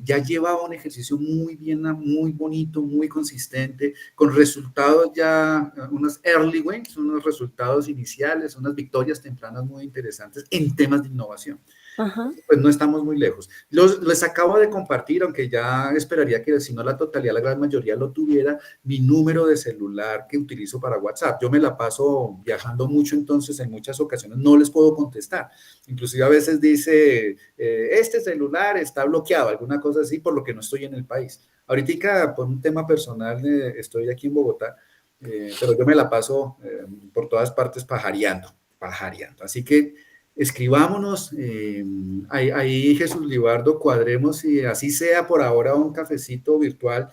[SPEAKER 1] ya llevaba un ejercicio muy bien, muy bonito, muy consistente, con resultados ya, unos early wins, unos resultados iniciales, unas victorias tempranas muy interesantes en temas de innovación.
[SPEAKER 2] Ajá.
[SPEAKER 1] Pues no estamos muy lejos. Les acabo de compartir, aunque ya esperaría que si no la totalidad, la gran mayoría lo tuviera, mi número de celular que utilizo para WhatsApp. Yo me la paso viajando mucho, entonces en muchas ocasiones no les puedo contestar. Inclusive a veces dice, este celular está bloqueado, alguna cosa así, por lo que no estoy en el país. Ahorita, por un tema personal, estoy aquí en Bogotá, pero yo me la paso por todas partes pajareando. Así que escribámonos, ahí Jesús Libardo, cuadremos y así sea por ahora un cafecito virtual,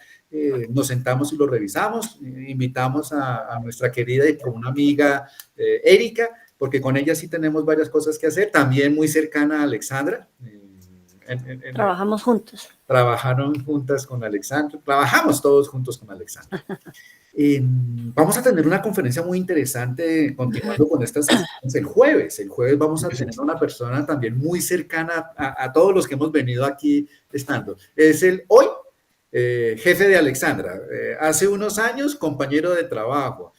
[SPEAKER 1] nos sentamos y lo revisamos, invitamos a nuestra querida y una amiga Erika, porque con ella sí tenemos varias cosas que hacer, también muy cercana a Alexandra.
[SPEAKER 2] Trabajamos juntos.
[SPEAKER 1] Trabajaron juntas con Alexandra, trabajamos todos juntos con Alexandra. Vamos a tener una conferencia muy interesante continuando con estas sesiones el jueves. El jueves vamos a tener una persona también muy cercana a todos los que hemos venido aquí estando. Es el hoy jefe de Alexandra. Hace unos años compañero de trabajo.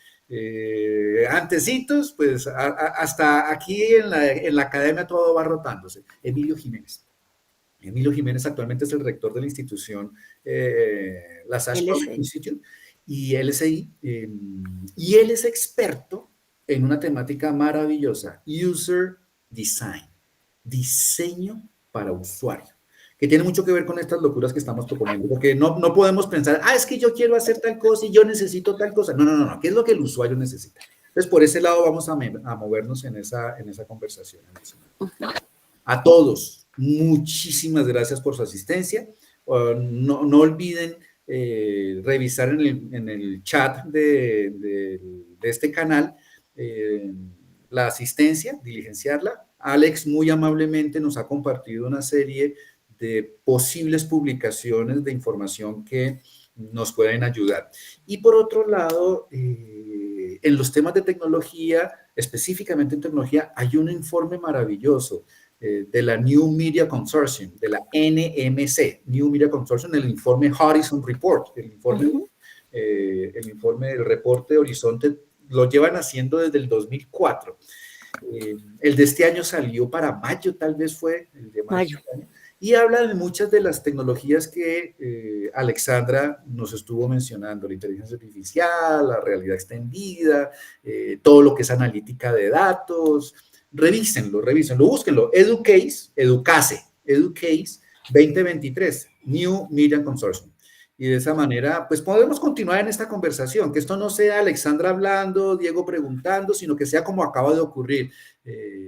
[SPEAKER 1] Antecitos, pues hasta aquí en la academia todo va rotándose. Emilio Jiménez. Emilio Jiménez actualmente es el rector de la institución La Sash Public Institute y LSI, y él es experto en una temática maravillosa, User Design, diseño para usuario, que tiene mucho que ver con estas locuras que estamos proponiendo, porque no podemos pensar, es que yo quiero hacer tal cosa y yo necesito tal cosa. No, ¿qué es lo que el usuario necesita? Entonces, por ese lado vamos a movernos en esa conversación. A todos, muchísimas gracias por su asistencia. No olviden revisar en el chat de este canal la asistencia, diligenciarla. Alex muy amablemente nos ha compartido una serie de posibles publicaciones de información que nos pueden ayudar. Y por otro lado, en los temas de tecnología, específicamente en tecnología, hay un informe maravilloso de la New Media Consortium, de la NMC, New Media Consortium, el informe Horizon Report, el informe del reporte Horizonte, lo llevan haciendo desde el 2004. El de este año salió para mayo, tal vez fue el de mayo. Y habla de muchas de las tecnologías que Alexandra nos estuvo mencionando, la inteligencia artificial, la realidad extendida, todo lo que es analítica de datos. Revísenlo, búsquenlo. Educase 2023, New Media Consortium. Y de esa manera, pues podemos continuar en esta conversación, que esto no sea Alexandra hablando, Diego preguntando, sino que sea como acaba de ocurrir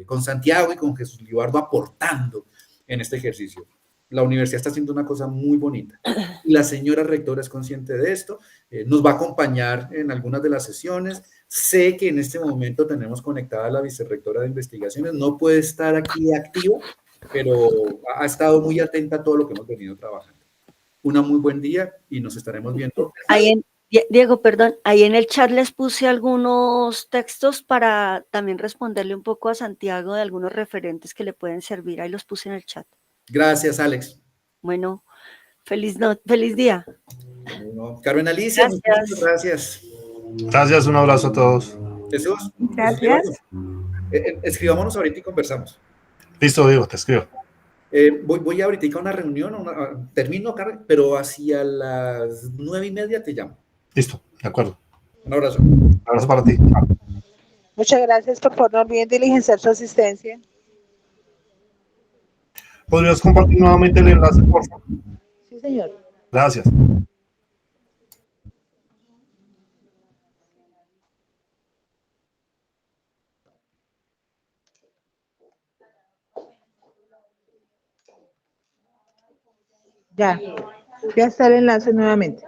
[SPEAKER 1] con Santiago y con Jesús Libardo aportando en este ejercicio. La universidad está haciendo una cosa muy bonita. La señora rectora es consciente de esto, nos va a acompañar en algunas de las sesiones. Sé que en este momento tenemos conectada a la vicerrectora de investigaciones, no puede estar aquí activa, pero ha estado muy atenta a todo lo que hemos venido trabajando. Muy buen día y nos estaremos viendo.
[SPEAKER 2] Diego, perdón, ahí en el chat les puse algunos textos para también responderle un poco a Santiago de algunos referentes que le pueden servir. Ahí los puse en el chat.
[SPEAKER 1] Gracias, Alex.
[SPEAKER 2] Bueno, feliz día.
[SPEAKER 1] Bueno, Carmen Alicia, muchas gracias.
[SPEAKER 4] Gracias, un abrazo a todos.
[SPEAKER 1] Jesús.
[SPEAKER 2] Gracias.
[SPEAKER 1] Escribámonos ahorita y conversamos.
[SPEAKER 4] Listo, Diego, te escribo.
[SPEAKER 1] Voy ahorita a una reunión, termino, Carmen, pero hacia las 9:30 te llamo.
[SPEAKER 4] Listo, de acuerdo.
[SPEAKER 1] Un abrazo.
[SPEAKER 4] Un abrazo para ti.
[SPEAKER 5] Muchas gracias, por favor, no olviden diligenciar su asistencia.
[SPEAKER 4] ¿Podrías compartir nuevamente el enlace, por favor?
[SPEAKER 5] Sí, señor.
[SPEAKER 4] Gracias.
[SPEAKER 5] Ya está el enlace nuevamente.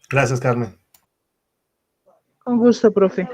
[SPEAKER 4] Gracias, Carmen.
[SPEAKER 5] Con gusto, profe.